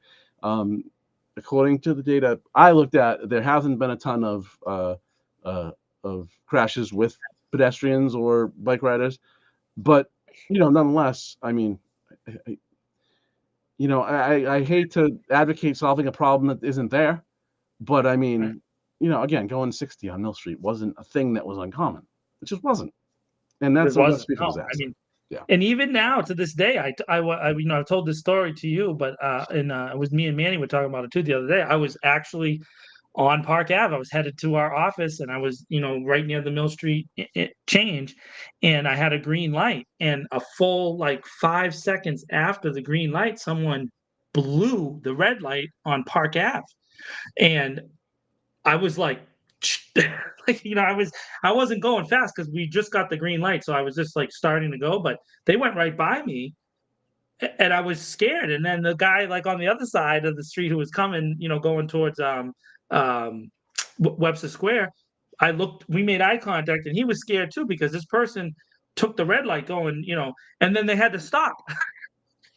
According to the data I looked at, there hasn't been a ton of crashes with pedestrians or bike riders, but nonetheless, I mean, I hate to advocate solving a problem that isn't there, but I mean, again, going 60 on Mill Street wasn't a thing that was uncommon. It just wasn't. And It that's a wasn't. recipe for No, I disaster. mean, Yeah. and even now to this day, I've told this story to you, but it was me and Manny were talking about it too the other day. I was actually on Park Ave. I was headed to our office, and I was right near the Mill Street change, and I had a green light, and a full like 5 seconds after the green light, someone blew the red light on Park Ave, and I was like, I wasn't going fast because we just got the green light, so I was just like starting to go, but they went right by me, and I was scared. And then the guy like on the other side of the street who was coming, going towards um Webster Square, we made eye contact, and he was scared too because this person took the red light going, and then they had to stop.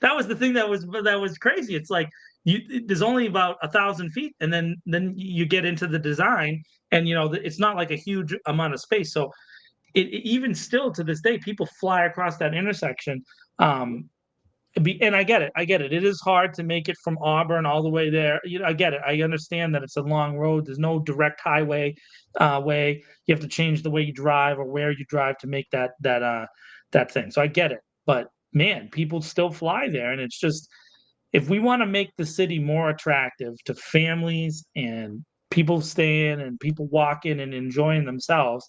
That was the thing that was crazy. It's like there's only about 1,000 feet, and then you get into the design, and it's not like a huge amount of space. So even still to this day, people fly across that intersection. And I get it. I get it. It is hard to make it from Auburn all the way there. I get it. I understand that it's a long road. There's no direct highway way. You have to change the way you drive or where you drive to make that thing. So I get it. But man, people still fly there, and it's just if we want to make the city more attractive to families and people staying and people walking and enjoying themselves,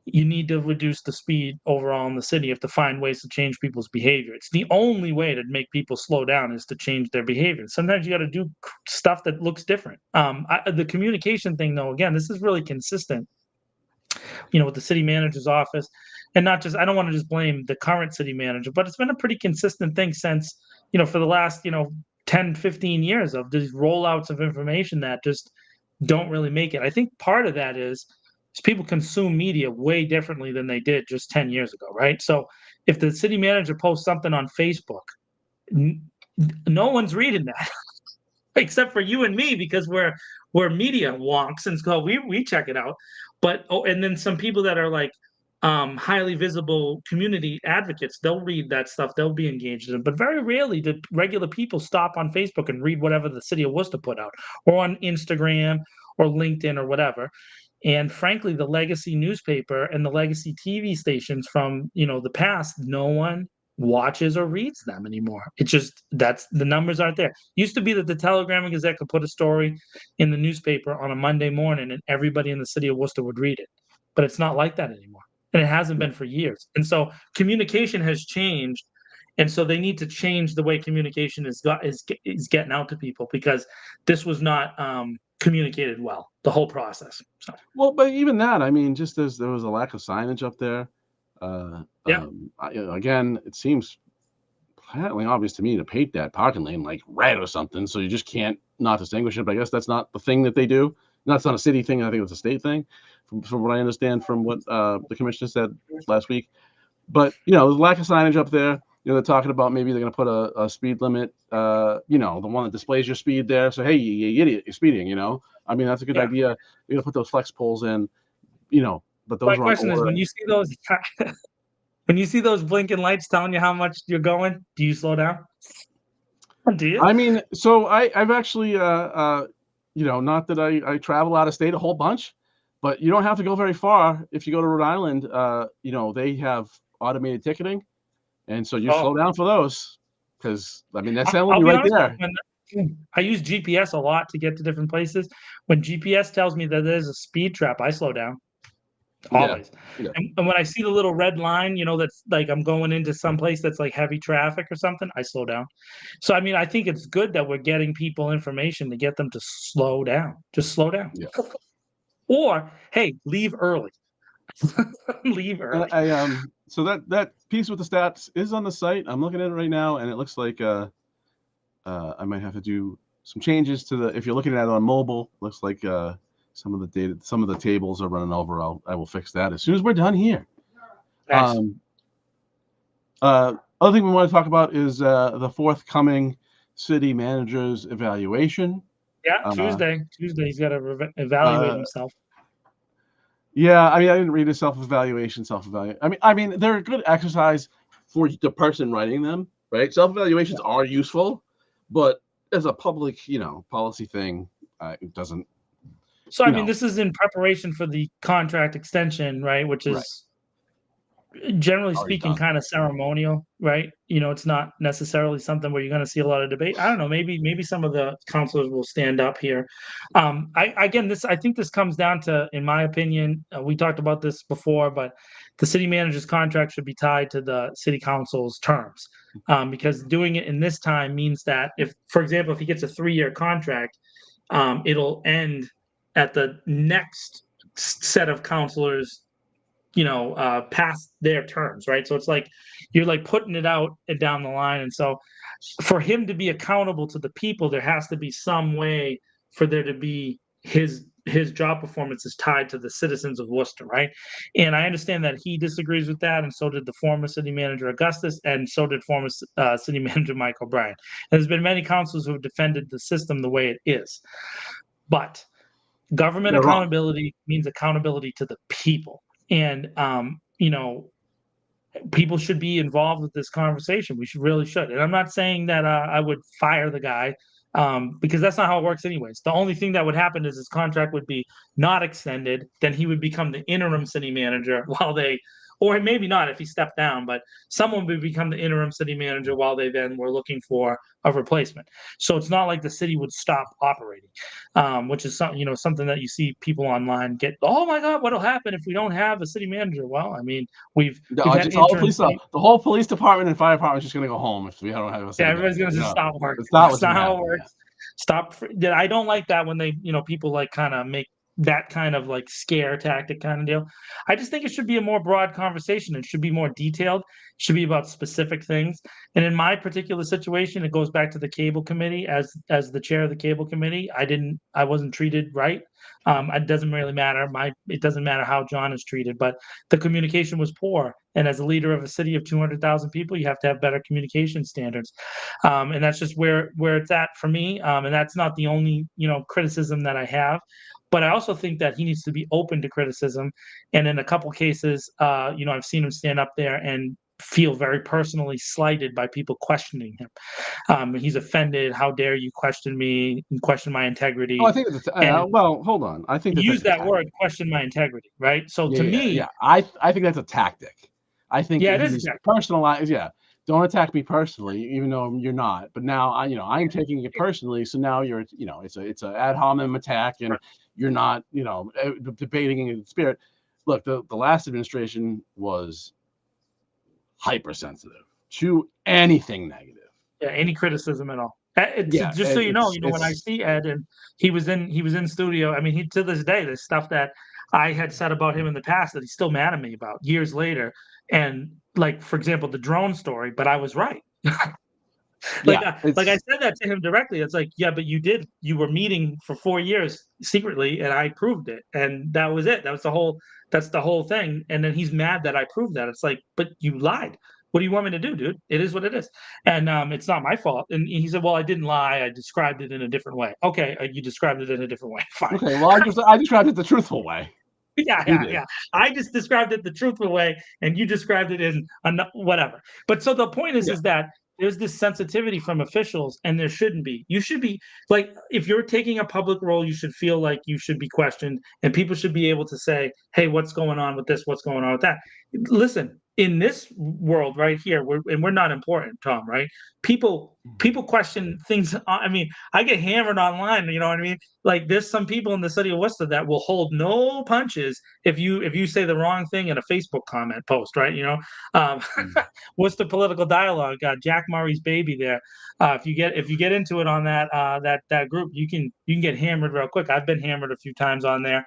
you need to reduce the speed overall in the city. You have to find ways to change people's behavior. It's the only way to make people slow down is to change their behavior. Sometimes you got to do stuff that looks different. The communication thing, though, again, this is really consistent, with the city manager's office, and not just. I don't want to just blame the current city manager, but it's been a pretty consistent thing since, for the last, 10, 15 years of these rollouts of information that just don't really make it. I think part of that is people consume media way differently than they did just 10 years ago, right? So if the city manager posts something on Facebook, no one's reading that except for you and me, because we're media wonks, and so we check it out. But and then some people that are like highly visible community advocates, they'll read that stuff, they'll be engaged in it. But very rarely do regular people stop on Facebook and read whatever the city of Worcester put out, or on Instagram or LinkedIn or whatever. And frankly, the legacy newspaper and the legacy TV stations from the past, no one watches or reads them anymore. It's just that's the numbers aren't there. Used to be that the Telegram and Gazette could put a story in the newspaper on a Monday morning and everybody in the city of Worcester would read it. But it's not like that anymore. And it hasn't been for years. And so communication has changed. And so they need to change the way communication is getting out to people, because this was not communicated well, the whole process. So Well, but even that, I mean, just as there was a lack of signage up there. yeah. Again, it seems patently obvious to me to paint that parking lane like red or something, so you just can't not distinguish it. But I guess that's not the thing that they do. That's not a city thing. I think it's a state thing, from what I understand from what the commissioner said last week. But there's a lack of signage up there. They're talking about maybe they're going to put a speed limit. The one that displays your speed there. So hey, you idiot, you're speeding. I mean, that's a good Yeah. idea. You're gonna put those flex poles in. But those My are on question is, order. when you see those when you see those blinking lights telling you how much you're going, do you slow down? Do you? I mean, so I've actually, not that I travel out of state a whole bunch, but you don't have to go very far. If you go to Rhode Island, they have automated ticketing, and so you slow Oh, down for those, because I mean that's telling I'll you be right honest with there. you, when I use GPS a lot to get to different places. When GPS tells me that there's a speed trap, I slow down. Yeah, Always. yeah, And when I see the little red line, that's like I'm going into some place that's like heavy traffic or something, I slow down. So I mean, I think it's good that we're getting people information to get them to slow down. Just slow down. yeah. Or hey, leave early. Leave And early. so that piece with the stats is on the site. I'm looking at it right now, and it looks like I might have to do some changes to the. If you're looking at it on mobile, looks like some of the data, some of the tables are running over. I will fix that as soon as we're done here. Nice. Other thing we want to talk about is the forthcoming city manager's evaluation. Yeah, Uh, Tuesday. Tuesday, he's got to evaluate uh, himself. yeah, I mean, I didn't read a self-evaluation. I mean, they're a good exercise for the person writing them, right? Self-evaluations are useful, but as a public, policy thing, it doesn't, So I you mean, know, this is in preparation for the contract extension, right? Which right, is generally already speaking, done. kind of ceremonial, right? It's not necessarily something where you're going to see a lot of debate. I don't know. Maybe some of the counselors will stand up here. I think this comes down to, in my opinion, we talked about this before, but the city manager's contract should be tied to the city council's terms, because doing it in this time means that if, for example, if he gets a 3-year contract, it'll end at the next set of counselors past their terms, right? So it's like you're like putting it out and down the line. And so for him to be accountable to the people, there has to be some way for there to be his job performance is tied to the citizens of Worcester, right? And I understand that he disagrees with that, and so did the former city manager Augustus, and so did former city manager Mike O'Brien. There's been many councils who have defended the system the way it is, but government They're wrong. accountability means accountability to the people. And people should be involved with this conversation. We should. And I'm not saying that I would fire the guy, because that's not how it works anyways. The only thing that would happen is his contract would be not extended. Then he would become the interim city manager or maybe not if he stepped down, but someone would become the interim city manager while they then were looking for a replacement. So it's not like the city would stop operating, which is something that you see people online get. Oh my God, what'll happen if we don't have a city manager? Well, I mean, we've had interim. The whole police department and fire department is just going to go home if we don't have a city manager. Everybody's going to just stop work. That's not how it works. Stop. I don't like that when they, people like kind of make that kind of like scare tactic kind of deal. I just think it should be a more broad conversation. It should be more detailed. It should be about specific things. And in my particular situation, it goes back to the cable committee. As the chair of the cable committee, I wasn't treated right. It doesn't really matter. It doesn't matter how John is treated, but the communication was poor. And as a leader of a city of 200,000 people, you have to have better communication standards. And that's just where it's at for me. And that's not the only, criticism that I have. But I also think that he needs to be open to criticism. And in a couple cases, I've seen him stand up there and feel very personally slighted by people questioning him. He's offended. How dare you question me and question my integrity? Oh, I think well, hold on. I think use that word, question my integrity, right? So to me, I think that's a tactic. I think it is personalized. Yeah, don't attack me personally, even though you're not. But now I'm taking it personally. So now you're, it's a ad hominem attack, and you're not, debating in the spirit. Look, the last administration was hypersensitive to anything negative. Yeah, any criticism at all. Just so you know, when I see Ed and he was in studio, I mean, he to this day, there's stuff that I had said about him in the past that he's still mad at me about years later. And like, for example, the drone story, but I was right. Like I said that to him directly. It's like, yeah, but you were meeting for 4 years secretly, and I proved it, and that was it. That's the whole thing. And then he's mad that I proved that. It's like, but you lied. What do you want me to do, dude? It is what it is, and it's not my fault. And he said, well, I didn't lie. I described it in a different way. Okay, you described it in a different way. Fine. Okay, well, I described it the truthful way. Yeah. I just described it the truthful way, and you described it in whatever. But so the point is that there's this sensitivity from officials, and there shouldn't be. You should be like, if you're taking a public role, you should feel like you should be questioned, and people should be able to say, hey, what's going on with this? What's going on with that? Listen, in this world right here, we're not important, Tom, right? People question things. I mean, I get hammered online, you know what I mean? Like, there's some people in the city of Worcester that will hold no punches if you say the wrong thing in a Facebook comment post, right? Worcester Political Dialogue, Jack Murray's baby there. If you get into it on that group, you can get hammered real quick. I've been hammered a few times on there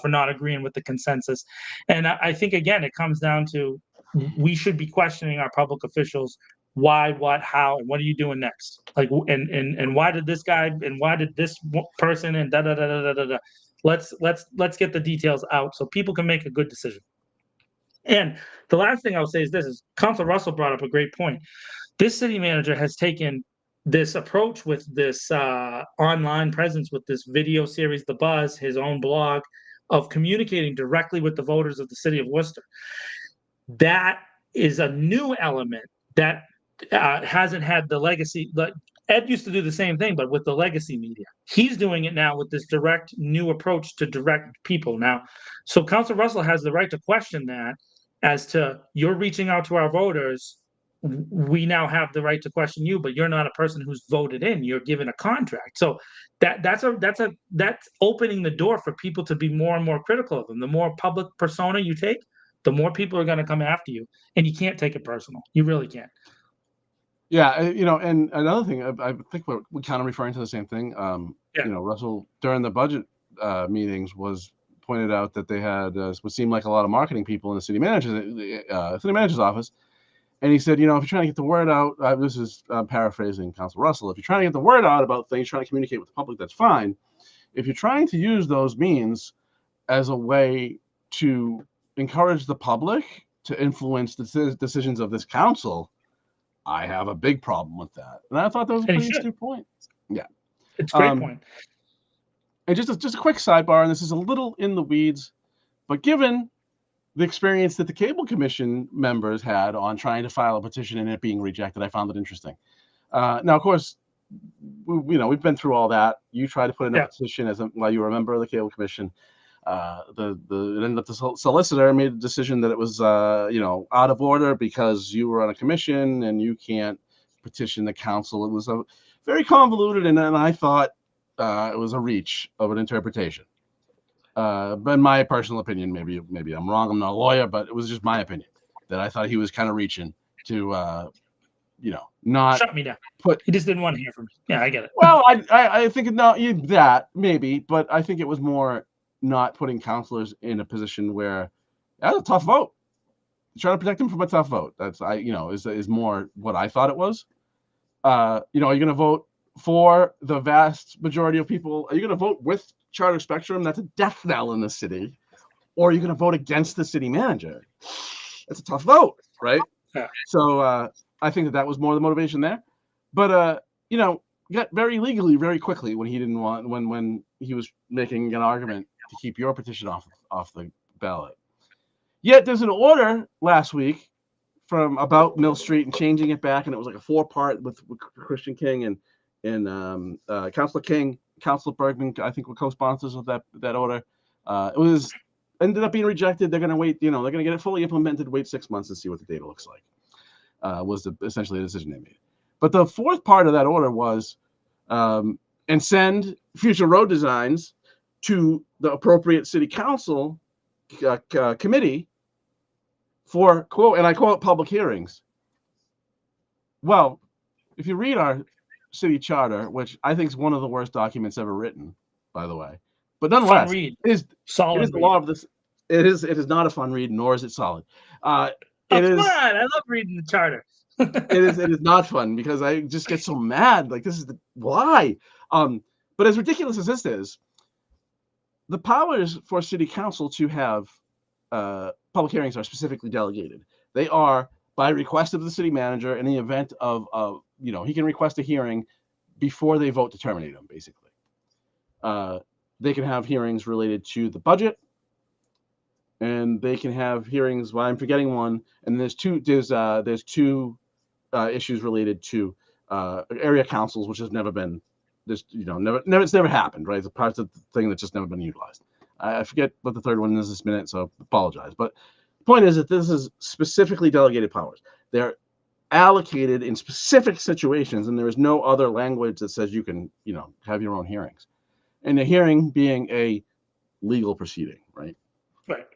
for not agreeing with the consensus. And I think, again, it comes down to, we should be questioning our public officials. Why, what, how, and what are you doing next? Like, and why did this guy, and why did this person, and da da da da da da. Let's get the details out so people can make a good decision. And the last thing I'll say is Council Russell brought up a great point. This city manager has taken this approach with this online presence, with this video series, The Buzz, his own blog, of communicating directly with the voters of the city of Worcester. That is a new element that hasn't had the legacy. Ed used to do the same thing, but with the legacy media. He's doing it now with this direct new approach to direct people now. So Council Russell has the right to question that, as to, you're reaching out to our voters. We now have the right to question you, but you're not a person who's voted in. You're given a contract. So that's opening the door for people to be more and more critical of them. The more public persona you take, the more people are going to come after you, and you can't take it personal. You really can't. Yeah, and another thing, I think we're kind of referring to the same thing. Russell, during the budget meetings, was pointed out that they had what seemed like a lot of marketing people in the city manager's office, and he said, if you're trying to get the word out, this is paraphrasing Council Russell, if you're trying to get the word out about things, trying to communicate with the public, that's fine. If you're trying to use those means as a way to encourage the public to influence the decisions of this council, I have a big problem with that. And I thought that was a pretty astute point. Yeah. It's a great point. And just a quick sidebar, and this is a little in the weeds, but given the experience that the Cable Commission members had on trying to file a petition and it being rejected, I found it interesting. Now, of course, we've been through all that. You tried to put in a petition while you were a member of the Cable Commission. It ended up the solicitor made a decision that it was out of order because you were on a commission and you can't petition the council. It was a very convoluted, and then I thought it was a reach of an interpretation. But in my personal opinion, maybe I'm wrong. I'm not a lawyer, but it was just my opinion that I thought he was kind of reaching to not Shut me down. put. He just didn't want to hear from me. Yeah, I get it. Well, I think that maybe, but I think it was more not putting counselors in a position where that's a tough vote. Trying to protect them from a tough vote. That's is more what I thought it was. Are you going to vote for the vast majority of people? Are you going to vote with Charter Spectrum? That's a death knell in the city. Or are you going to vote against the city manager? It's a tough vote, right? Yeah. So I think that was more the motivation there. But got very legally very quickly when he didn't want when he was making an argument to keep your petition off the ballot. Yet there's an order last week from about Mill Street and changing it back, and it was like a 4-part with Christian King and Councilor King, Councilor Bergman, I think were co-sponsors of that order. It was ended up being rejected. They're going to wait. They're going to get it fully implemented. Wait 6 months and see what the data looks like. Was essentially the decision they made. But the 4th part of that order was and send future road designs to the appropriate city council committee for, quote, and I quote, public hearings. Well, if you read our city charter, which I think is one of the worst documents ever written, by the way, but nonetheless, it is solid. It is the law of this. It is not a fun read, nor is it solid. Come on, I love reading the charter. It is not fun because I just get so mad. Like, this is why. But as ridiculous as this is, the powers for city council to have public hearings are specifically delegated. They are by request of the city manager in the event of he can request a hearing before they vote to terminate them, basically. They can have hearings related to the budget, and they can have hearings. Well, I'm forgetting one, and there's two issues related to area councils, which has never been it's never happened, right? It's a part of the thing that's just never been utilized. I forget what the third one is this minute, so apologize. But the point is that this is specifically delegated powers. They're allocated in specific situations, and there is no other language that says you can, have your own hearings. And the hearing being a legal proceeding, right? Right.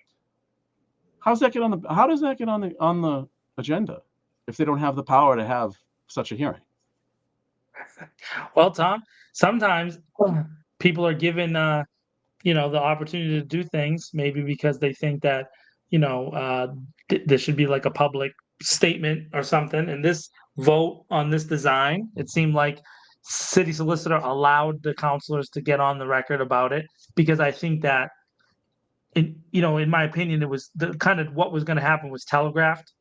How does that get on the agenda if they don't have the power to have such a hearing? Well, Tom, sometimes people are given the opportunity to do things, maybe because they think that there should be like a public statement or something. And this vote on this design, it seemed like city solicitor allowed the councilors to get on the record about it, because I think that in my opinion, it was the kind of what was going to happen was telegraphed.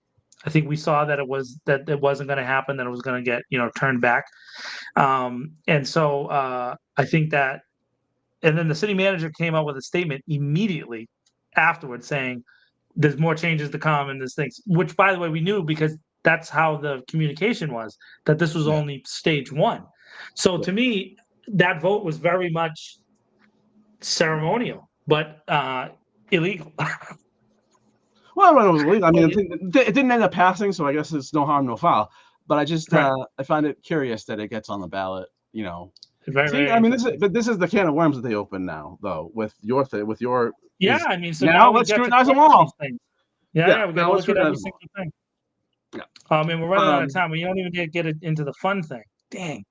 I think we saw that it wasn't going to happen, that it was going to get turned back. And so I think that, and then the city manager came out with a statement immediately afterwards saying there's more changes to come and this things, which, by the way, we knew because that's how the communication was, that this was only stage 1. So to me, that vote was very much ceremonial, but illegal. Well, it was illegal. I mean, it didn't end up passing, so I guess it's no harm, no foul. But I just I find it curious that it gets on the ballot. Very I mean, this is the can of worms that they open now, though, with your Yeah, I mean, so now let's scrutinize them all. Yeah, we got to look at every single thing. Yeah. And we're running out of time. We don't even get into the fun thing. Dang.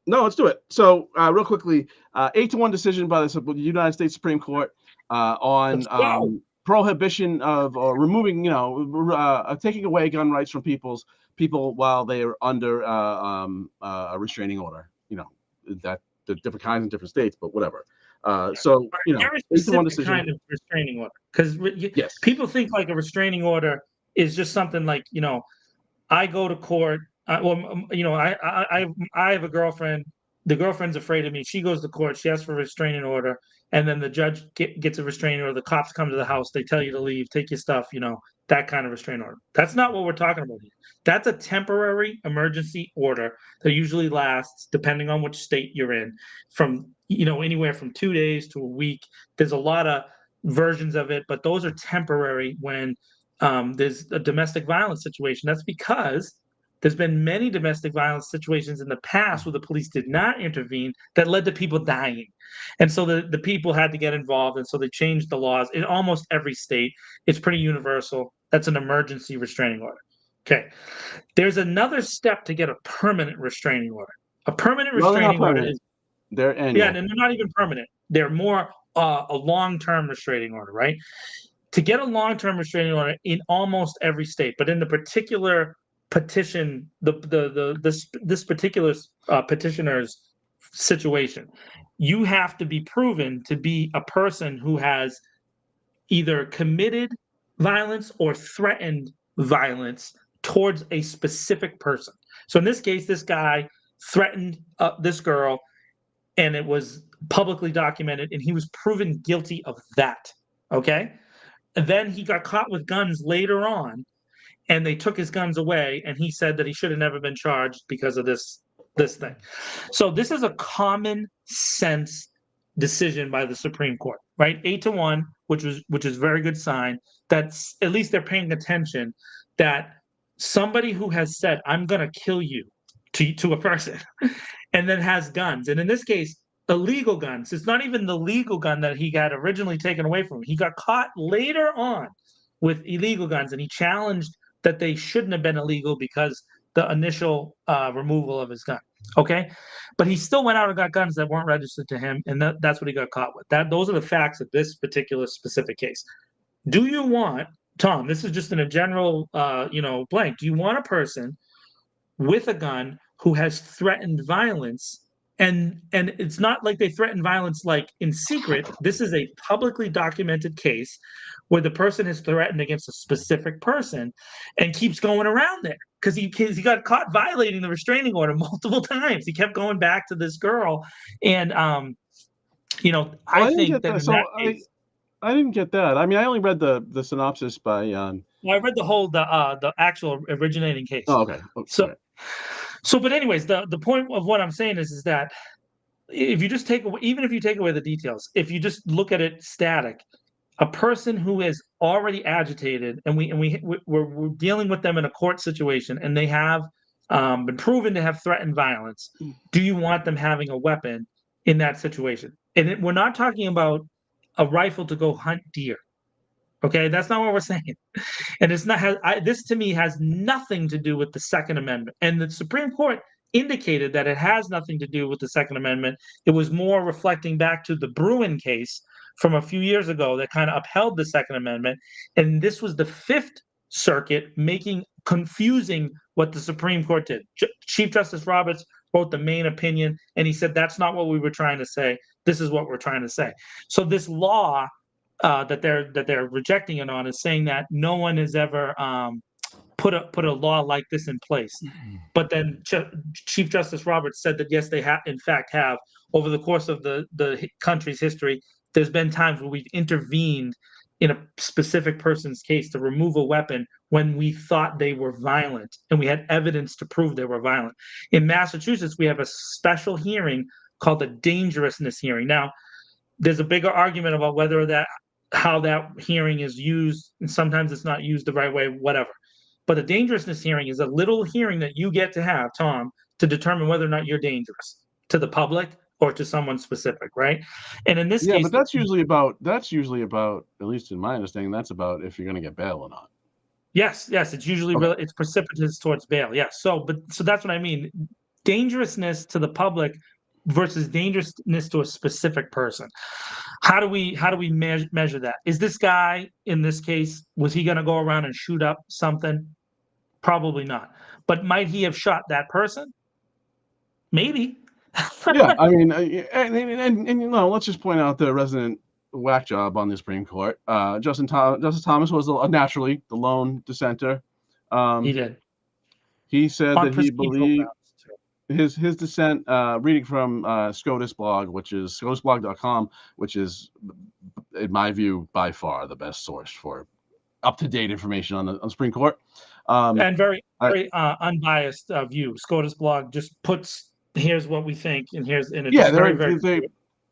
No, let's do it. So, real quickly, 8-1 decision by the United States Supreme Court on prohibition of or removing, taking away gun rights from people while they are under a restraining order. That the different kinds in different states, but whatever. So, very specific kind of restraining order, because people think like a restraining order is just something like I go to court. I have a girlfriend. The girlfriend's afraid of me. She goes to court. She asks for a restraining order, and then the judge gets a restraining order. The cops come to the house. They tell you to leave, take your stuff. That kind of restraining order. That's not what we're talking about here. That's a temporary emergency order that usually lasts, depending on which state you're in, from anywhere from 2 days to a week. There's a lot of versions of it, but those are temporary when there's a domestic violence situation. That's because there's been many domestic violence situations in the past where the police did not intervene that led to people dying. And so the people had to get involved. And so they changed the laws in almost every state. It's pretty universal. That's an emergency restraining order. Okay. There's another step to get a permanent restraining order. A permanent No, they're not restraining order permanent. is, They're yeah, annual. and they're not even permanent. They're more a long-term restraining order, right? To get a long-term restraining order in almost every state, but in the particular petition, this particular petitioner's situation, you have to be proven to be a person who has either committed violence or threatened violence towards a specific person. So in this case, this guy threatened this girl, and it was publicly documented, and he was proven guilty of that. Okay. And then he got caught with guns later on, and they took his guns away, and he said that he should have never been charged because of this thing. So this is a common sense decision by the Supreme Court, right? 8-1, which is a very good sign that at least they're paying attention that somebody who has said, "I'm going to kill you," to a person, and then has guns, and in this case, illegal guns. It's not even the legal gun that he got originally taken away from him. He got caught later on with illegal guns, and he challenged that they shouldn't have been illegal because the initial removal of his gun. Okay, but he still went out and got guns that weren't registered to him, and that's what he got caught with. Those are the facts of this particular specific case. Do you want, Tom? This is just in a general, blank. Do you want a person with a gun who has threatened violence? And it's not like they threaten violence like in secret. This is a publicly documented case where the person has threatened against a specific person and keeps going around there because he got caught violating the restraining order multiple times. He kept going back to this girl, and Well, I think that in that case, I didn't get that. I mean, I only read the synopsis by. well, I read the actual originating case. Oh, okay. Oh, So, right. but anyways, the point of what I'm saying is that if you just take away, even if you take away the details, if you just look at it static, a person who is already agitated, and we're dealing with them in a court situation, and they have been proven to have threatened violence. Do you want them having a weapon in that situation? And we're not talking about a rifle to go hunt deer. Okay, that's not what we're saying. And it's not this to me has nothing to do with the Second Amendment. And the Supreme Court indicated that it has nothing to do with the Second Amendment. It was more reflecting back to the Bruin case from a few years ago that kind of upheld the Second Amendment. And this was the Fifth Circuit confusing what the Supreme Court did. Chief Justice Roberts wrote the main opinion, and he said that's not what we were trying to say. This is what we're trying to say. So this law that they're rejecting it on is saying that no one has ever put a law like this in place. But then Chief Justice Roberts said that yes, they have in fact have over the course of the country's history. There's been times where we've intervened in a specific person's case to remove a weapon when we thought they were violent and we had evidence to prove they were violent. In Massachusetts, we have a special hearing called a dangerousness hearing. Now, there's a bigger argument about how that hearing is used, and sometimes it's not used the right way, whatever. But a dangerousness hearing is a little hearing that you get to have, Tom, to determine whether or not you're dangerous to the public or to someone specific, right? And in this Yeah, case, but that's usually about, at least in my understanding, that's about if you're going to get bail or not. yes, it's usually Okay. it's precipitous towards bail. Yes, so that's what I mean. Dangerousness to the public versus dangerousness to a specific person. How do we measure that? Is this guy in this case, was he going to go around and shoot up something? Probably not. But might he have shot that person? Maybe. Yeah, I mean, and let's just point out the resident whack job on the Supreme Court. Justice Thomas was naturally the lone dissenter. He did. He said On that he procedural believed grounds, too. his dissent, reading from SCOTUS blog, which is scotusblog.com, which is, in my view, by far the best source for up-to-date information on the Supreme Court. And very unbiased view. SCOTUS blog just puts, here's what we think, and it's yeah, very, very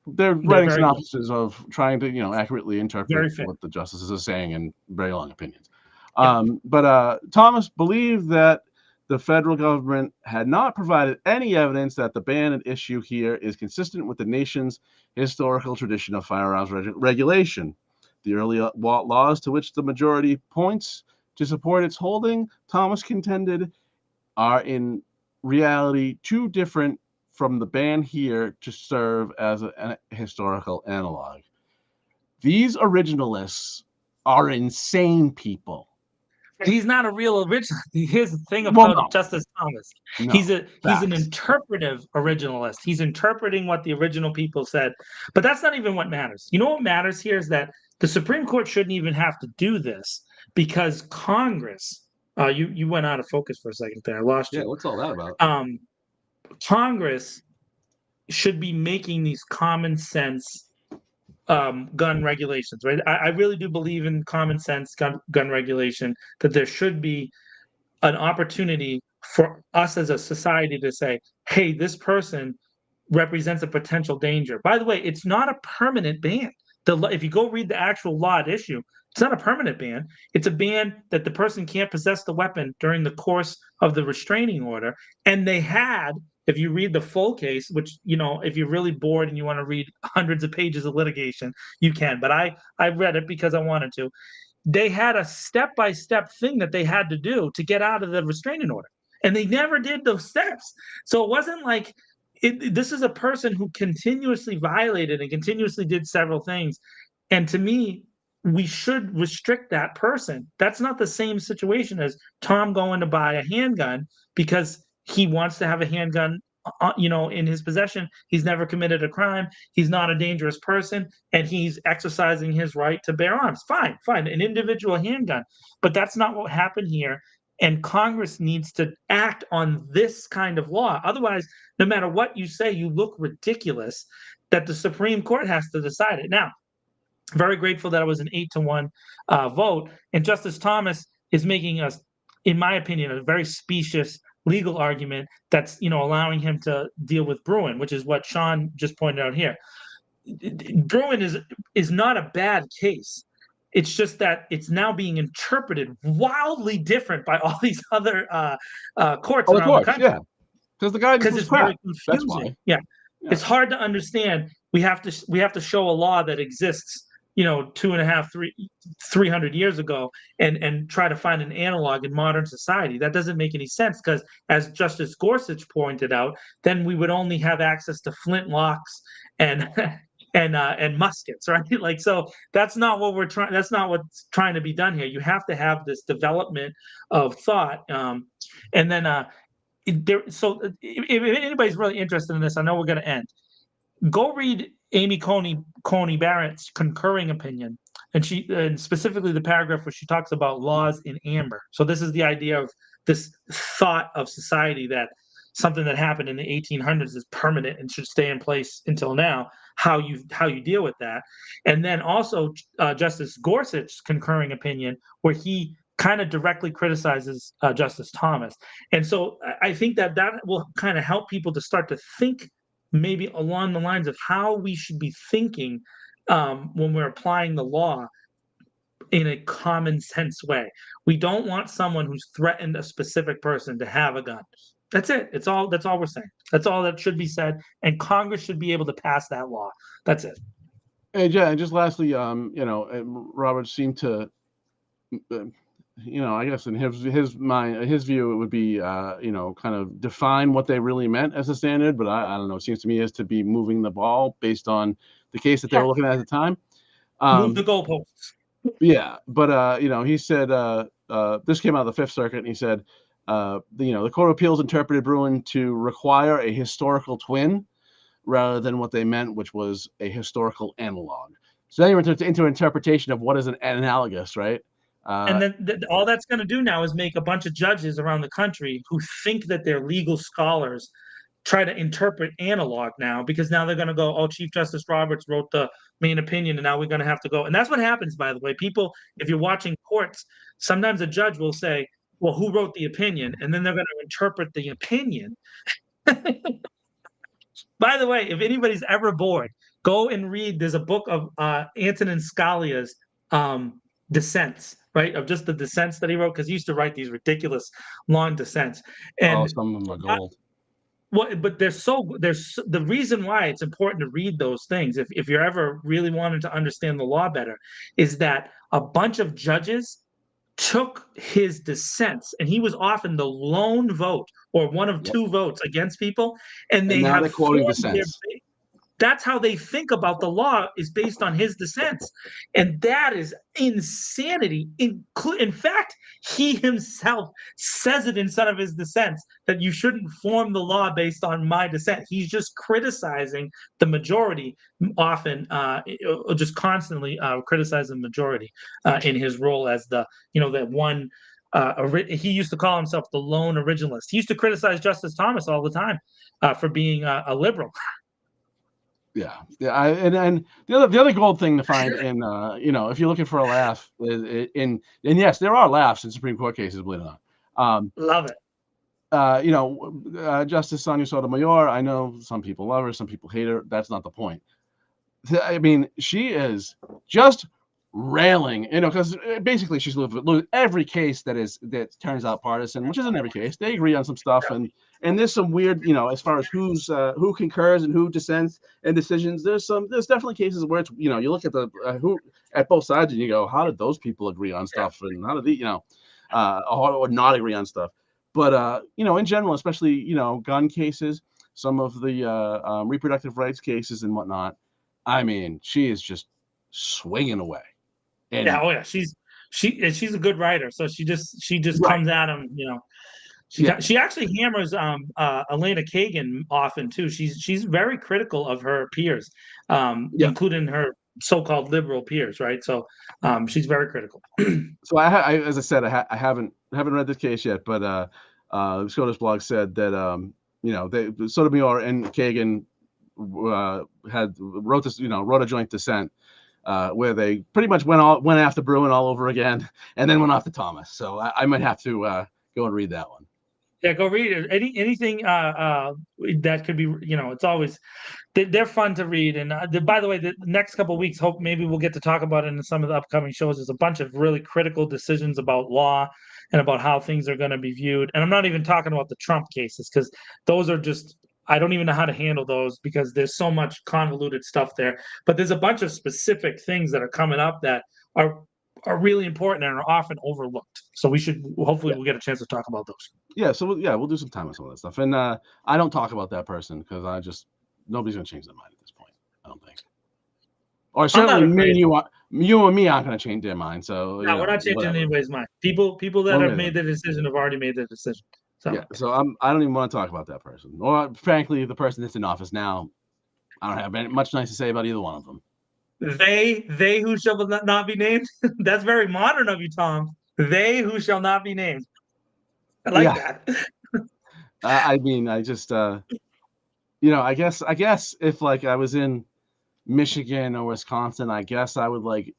they're They're writing very good. synopses of trying to, accurately interpret Very fair. what the justices are saying in very long opinions. Yeah. But Thomas believed that the federal government had not provided any evidence that the ban at issue here is consistent with the nation's historical tradition of firearms regulation. The early laws to which the majority points to support its holding, Thomas contended, are in reality too different from the ban here to serve as a historical analog. These originalists are insane people. He's not a real original. Here's the thing Well, about no, Justice Thomas. He's no, an facts. interpretive originalist. He's interpreting what the original people said. But that's not even what matters. You know what matters here is that the Supreme Court shouldn't even have to do this because Congress. You went out of focus for a second there. I lost Yeah, you. what's all that about? Congress should be making these common sense gun regulations, right? I really do believe in common sense gun regulation, that there should be an opportunity for us as a society to say, hey, this person represents a potential danger. By the way, it's not a permanent ban. If you go read the actual law at issue, it's not a permanent ban. It's a ban that the person can't possess the weapon during the course of the restraining order. And they had, if you read the full case, which, if you're really bored and you want to read hundreds of pages of litigation, you can. But I read it because I wanted to. They had a step-by-step thing that they had to do to get out of the restraining order. And they never did those steps. So it wasn't like this is a person who continuously violated and continuously did several things. And to me, we should restrict that person. That's not the same situation as Tom going to buy a handgun because he wants to have a handgun, in his possession. He's never committed a crime. He's not a dangerous person, and he's exercising his right to bear arms. Fine, an individual handgun. But that's not what happened here. And Congress needs to act on this kind of law. Otherwise, no matter what you say, you look ridiculous that the Supreme Court has to decide it. Now, very grateful that it was an 8-1 vote. And Justice Thomas is making us, in my opinion, a very specious legal argument that's allowing him to deal with Bruin, which is what Sean just pointed out here. Bruin is not a bad case. It's just that it's now being interpreted wildly different by all these other courts Oh, of around the course, country yeah, because the guidance because was it's very crap. That's confusing. why. Yeah, Yeah. it's hard to understand. We have to show a law that exists, 300 years ago, and try to find an analog in modern society. That doesn't make any sense because, as Justice Gorsuch pointed out, then we would only have access to flintlocks and and muskets, right? Like, so that's not what we're trying. That's not what's trying to be done here. You have to have this development of thought, and then so if anybody's really interested in this, I know we're going to end. Go read Amy Coney Barrett's concurring opinion, and specifically the paragraph where she talks about laws in amber. So this is the idea of this thought of society that something that happened in the 1800s is permanent and should stay in place until now. How you deal with that, and then also Justice Gorsuch's concurring opinion where he kind of directly criticizes Justice Thomas. And so I think that will kind of help people to start to think maybe along the lines of how we should be thinking when we're applying the law in a common sense way. We don't want someone who's threatened a specific person to have a gun. That's it. That's all we're saying. That's all that should be said. And Congress should be able to pass that law. That's it. And yeah, and just lastly, Robert seemed to, I guess in his mind, his view, it would be, kind of define what they really meant as a standard. But I don't know. It seems to me as to be moving the ball based on the case that they were looking at the time. Move the goalposts. Yeah, but he said this came out of the Fifth Circuit, and he said, the Court of Appeals interpreted Bruin to require a historical twin rather than what they meant, which was a historical analog. So then you're into interpretation of what is an analogous, right? And then all that's going to do now is make a bunch of judges around the country who think that they're legal scholars try to interpret analog now, because now they're going to go, oh, Chief Justice Roberts wrote the main opinion, and now we're going to have to go. And that's what happens, by the way. People, if you're watching courts, sometimes a judge will say, well, who wrote the opinion? And then they're going to interpret the opinion. By the way, if anybody's ever bored, go and read. There's a book of Antonin Scalia's dissents, right? Of just the dissents that he wrote, because he used to write these ridiculous long dissents. Oh, And some of them are gold. well, but there's the reason why it's important to read those things, if you're ever really wanting to understand the law better, is that a bunch of judges took his dissents, and he was often the lone vote or one of Yep. two votes against people, and And they now have they're quoting formed their dissents. that's how they think about the law, is based on his dissents. And that is insanity. In fact, he himself says it in some of his dissents, that you shouldn't form the law based on my dissent. He's just criticizing the majority, often just constantly criticizing the majority in his role as the, that one. He used to call himself the lone originalist. He used to criticize Justice Thomas all the time for being a liberal. Yeah, and the other gold thing to find in if you're looking for a laugh and yes, there are laughs in Supreme Court cases, believe it or not. Love it. Justice Sonia Sotomayor, I know some people love her, some people hate her. That's not the point. I mean, she is just railing, because basically she's every case that turns out partisan, which isn't every case. They agree on some stuff, and there's some weird, as far as who concurs and who dissents and decisions. There's definitely cases where it's, you look at the who at both sides and you go, how did those people agree on stuff, and how did they, or not agree on stuff. But in general, especially gun cases, some of the reproductive rights cases and whatnot. I mean, she is just swinging away. And yeah, she's a good writer, so she just right. comes at him, She actually hammers Elena Kagan often too. She's very critical of her peers, including her so-called liberal peers, right? So she's very critical. So as I said, I haven't read this case yet, but SCOTUS blog said that Sotomayor and Kagan wrote a joint dissent where they pretty much went after Bruin all over again, and then went off to Thomas. So I might have to go and read that one. Yeah, go read it. Anything that could be, it's always they're fun to read. And by the way, the next couple of weeks, hope maybe we'll get to talk about it in some of the upcoming shows. There's a bunch of really critical decisions about law and about how things are going to be viewed. And I'm not even talking about the Trump cases, because those are just, I don't even know how to handle those, because there's so much convoluted stuff there. But there's a bunch of specific things that are coming up that are really important and are often overlooked. So hopefully we'll get a chance to talk about those. Yeah, so we'll do some time on some of that stuff. And I don't talk about that person because nobody's gonna change their mind at this point, I don't think. Or certainly me and you and me aren't gonna change their mind. So no, we're not changing anybody's mind. People that have made their decision have already made their decision. So yeah, so I don't even want to talk about that person. Or frankly, the person that's in office now, I don't have much nice to say about either one of them. They who shall not be named. That's very modern of you, Tom. They who shall not be named. I like that. I mean, I just I guess if like I was in Michigan or Wisconsin, I guess I would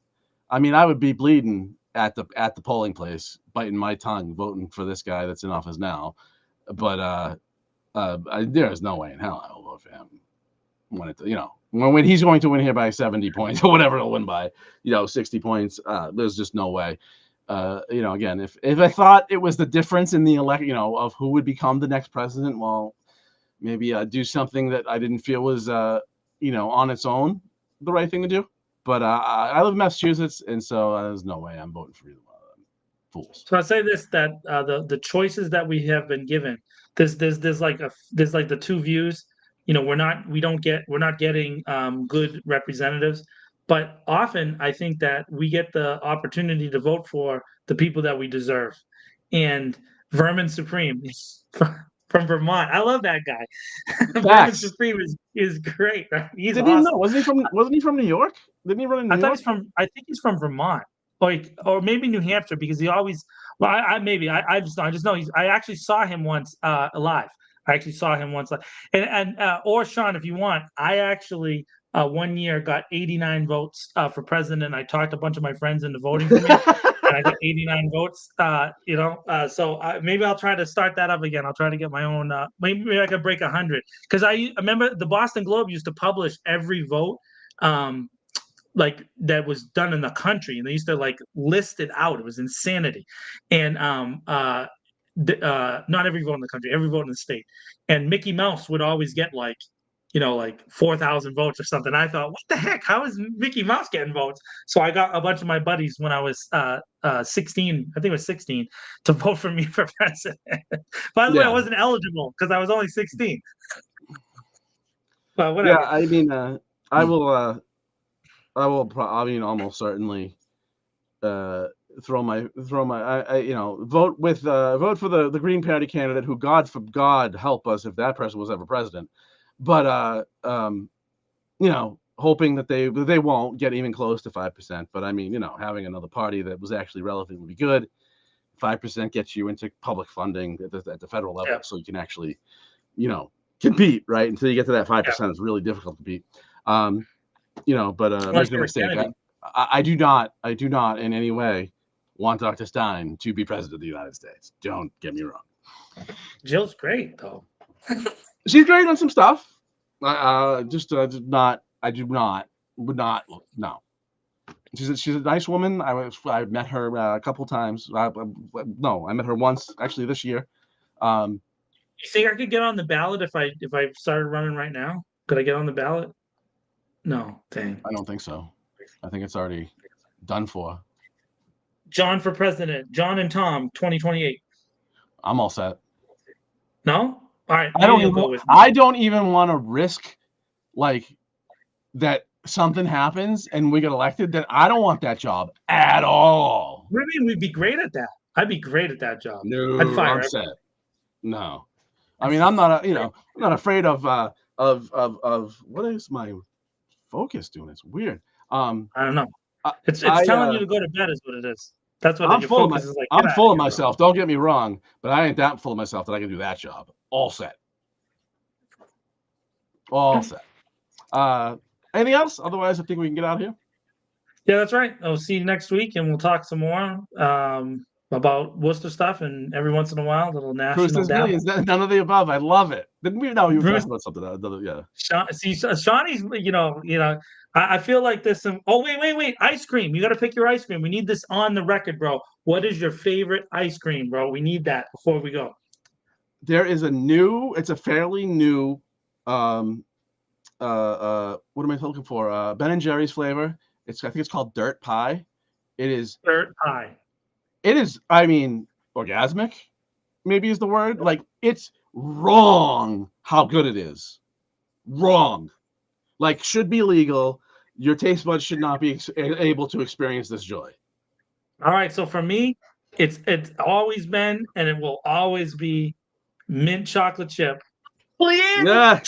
I would be bleeding at the polling place, biting my tongue, voting for this guy that's in office now. But there is no way in hell I will vote for him when he's going to win here by 70 points or whatever he'll win by, 60 points. There's just no way. Again, if I thought it was the difference in the election, of who would become the next president, well, maybe do something that I didn't feel was, on its own, the right thing to do. But I live in Massachusetts, and so there's no way I'm voting for either one of them fools. So I'll say this: that the choices that we have been given, there's like the two views. We're not getting good representatives. But often, I think that we get the opportunity to vote for the people that we deserve. And Vermin Supreme from Vermont, I love that guy. Vermin Supreme is great. Right? He's awesome. Wasn't he from New York? Didn't he run in New York? I think he's from Vermont, or maybe New Hampshire, because he always. Well, I just know I actually saw him once live. I actually saw him once live, and or Sean, if you want, I actually. 1 year got 89 votes for president. I talked a bunch of my friends into voting for me. and I got 89 votes. So maybe I'll try to start that up again. I'll try to get my own. Maybe I could break 100 because I remember the Boston Globe used to publish every vote, like that was done in the country, and they used to like list it out. It was insanity, and not every vote in the country, every vote in the state, and Mickey Mouse would always get like 4,000 votes or something. I thought, what the heck? How is Mickey Mouse getting votes? So I got a bunch of my buddies when I was 16, I think it was 16, to vote for me for president. By the way, I wasn't eligible because I was only 16. But whatever. Yeah, I mean, I will. I mean, almost certainly vote for the Green Party candidate who, God help us if that person was ever president. But hoping that they won't get even close to 5%. But I mean, having another party that was actually relatively good, 5% gets you into public funding at the federal level, so you can actually, compete, right? Until you get to that 5%, it's really difficult to beat. But make no mistake, I do not in any way want Dr. Stein to be president of the United States. Don't get me wrong. Jill's great though. She's great on some stuff. No. She's a nice woman. I met her a couple times. I met her once actually this year. You think I could get on the ballot if I started running right now? Could I get on the ballot? No, dang. I don't think so. I think it's already done for. John for president. John and Tom, 2028. I'm all set. No? All right. I don't even want to risk like that something happens and we get elected. That I don't want that job at all. What do you mean? We'd be great at that. I'd be great at that job. No, I'm set. No, I mean I'm not. I'm not afraid of what is my focus doing? It's weird. I don't know. It's telling you to go to bed is what it is. That's what I'm full of. I'm full of myself. Don't get me wrong, but I ain't that full of myself that I can do that job. All set. All set. Anything else? Otherwise, I think we can get out of here. Yeah, that's right. I'll see you next week, and we'll talk some more about Worcester stuff, and every once in a while, a little national. Millions, none of the above. I love it. Didn't we know you were talking about something? Yeah. Shawnee's. I feel like there's some. Oh, wait! Ice cream. You got to pick your ice cream. We need this on the record, bro. What is your favorite ice cream, bro? We need that before we go. There is it's a fairly new, what am I looking for? Ben and Jerry's flavor. I think it's called Dirt Pie. It is Dirt Pie. It is, I mean, orgasmic, maybe is the word. Like, it's wrong how good it is. Wrong. Like, should be legal. Your taste buds should not be able to experience this joy. All right. So for me, it's always been, and it will always be, mint chocolate chip. Yeah.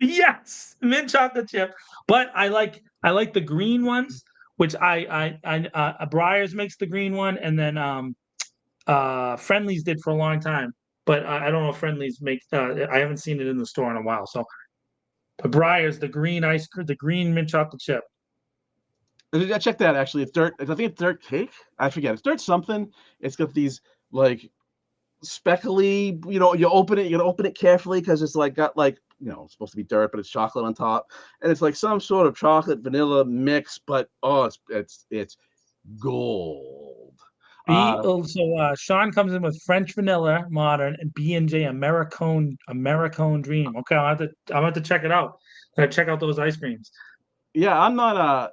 Yes, mint chocolate chip. But I like the green ones, which Breyers makes the green one, and then Friendly's did for a long time. But I don't know if Friendly's makes. I haven't seen it in the store in a while. So, the Breyers, the green ice cream, the green mint chocolate chip. I checked that actually. It's dirt. I think it's dirt cake. I forget. It's dirt something. It's got these like speckly, you open it, you gotta open it carefully because it's like got like, it's supposed to be dirt, but it's chocolate on top, and it's like some sort of chocolate vanilla mix, but it's gold. So Sean comes in with French vanilla modern and B&J Americone Dream. Okay, I'm have to check it out. I check out those ice creams. Yeah, I'm not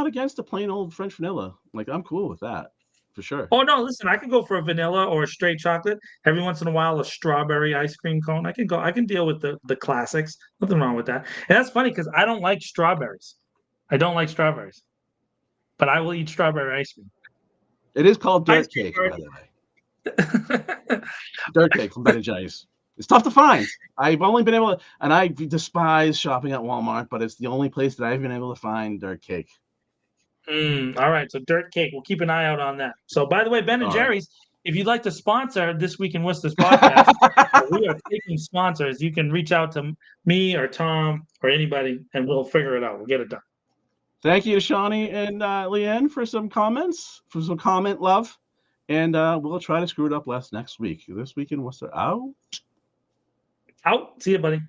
against the plain old French vanilla. Like, I'm cool with that. For sure. Oh no! Listen, I can go for a vanilla or a straight chocolate. Every once in a while, a strawberry ice cream cone. I can deal with the classics. Nothing wrong with that. And that's funny because I don't like strawberries. But I will eat strawberry ice cream. It is called dirt cake, by the way. Dirt cake from Ben & Jerry's. It's tough to find. I've only been able to, and I despise shopping at Walmart, but it's the only place that I've been able to find dirt cake. All right, so dirt cake. We'll keep an eye out on that. So, by the way, Ben and Jerry's, if you'd like to sponsor This Week in Worcester's podcast, we are taking sponsors. You can reach out to me or Tom or anybody, and we'll figure it out. We'll get it done. Thank you to Shawnee and Leanne for some comments, for some comment love. And we'll try to screw it up less next week. This week in Worcester. Out. Out. See you, buddy.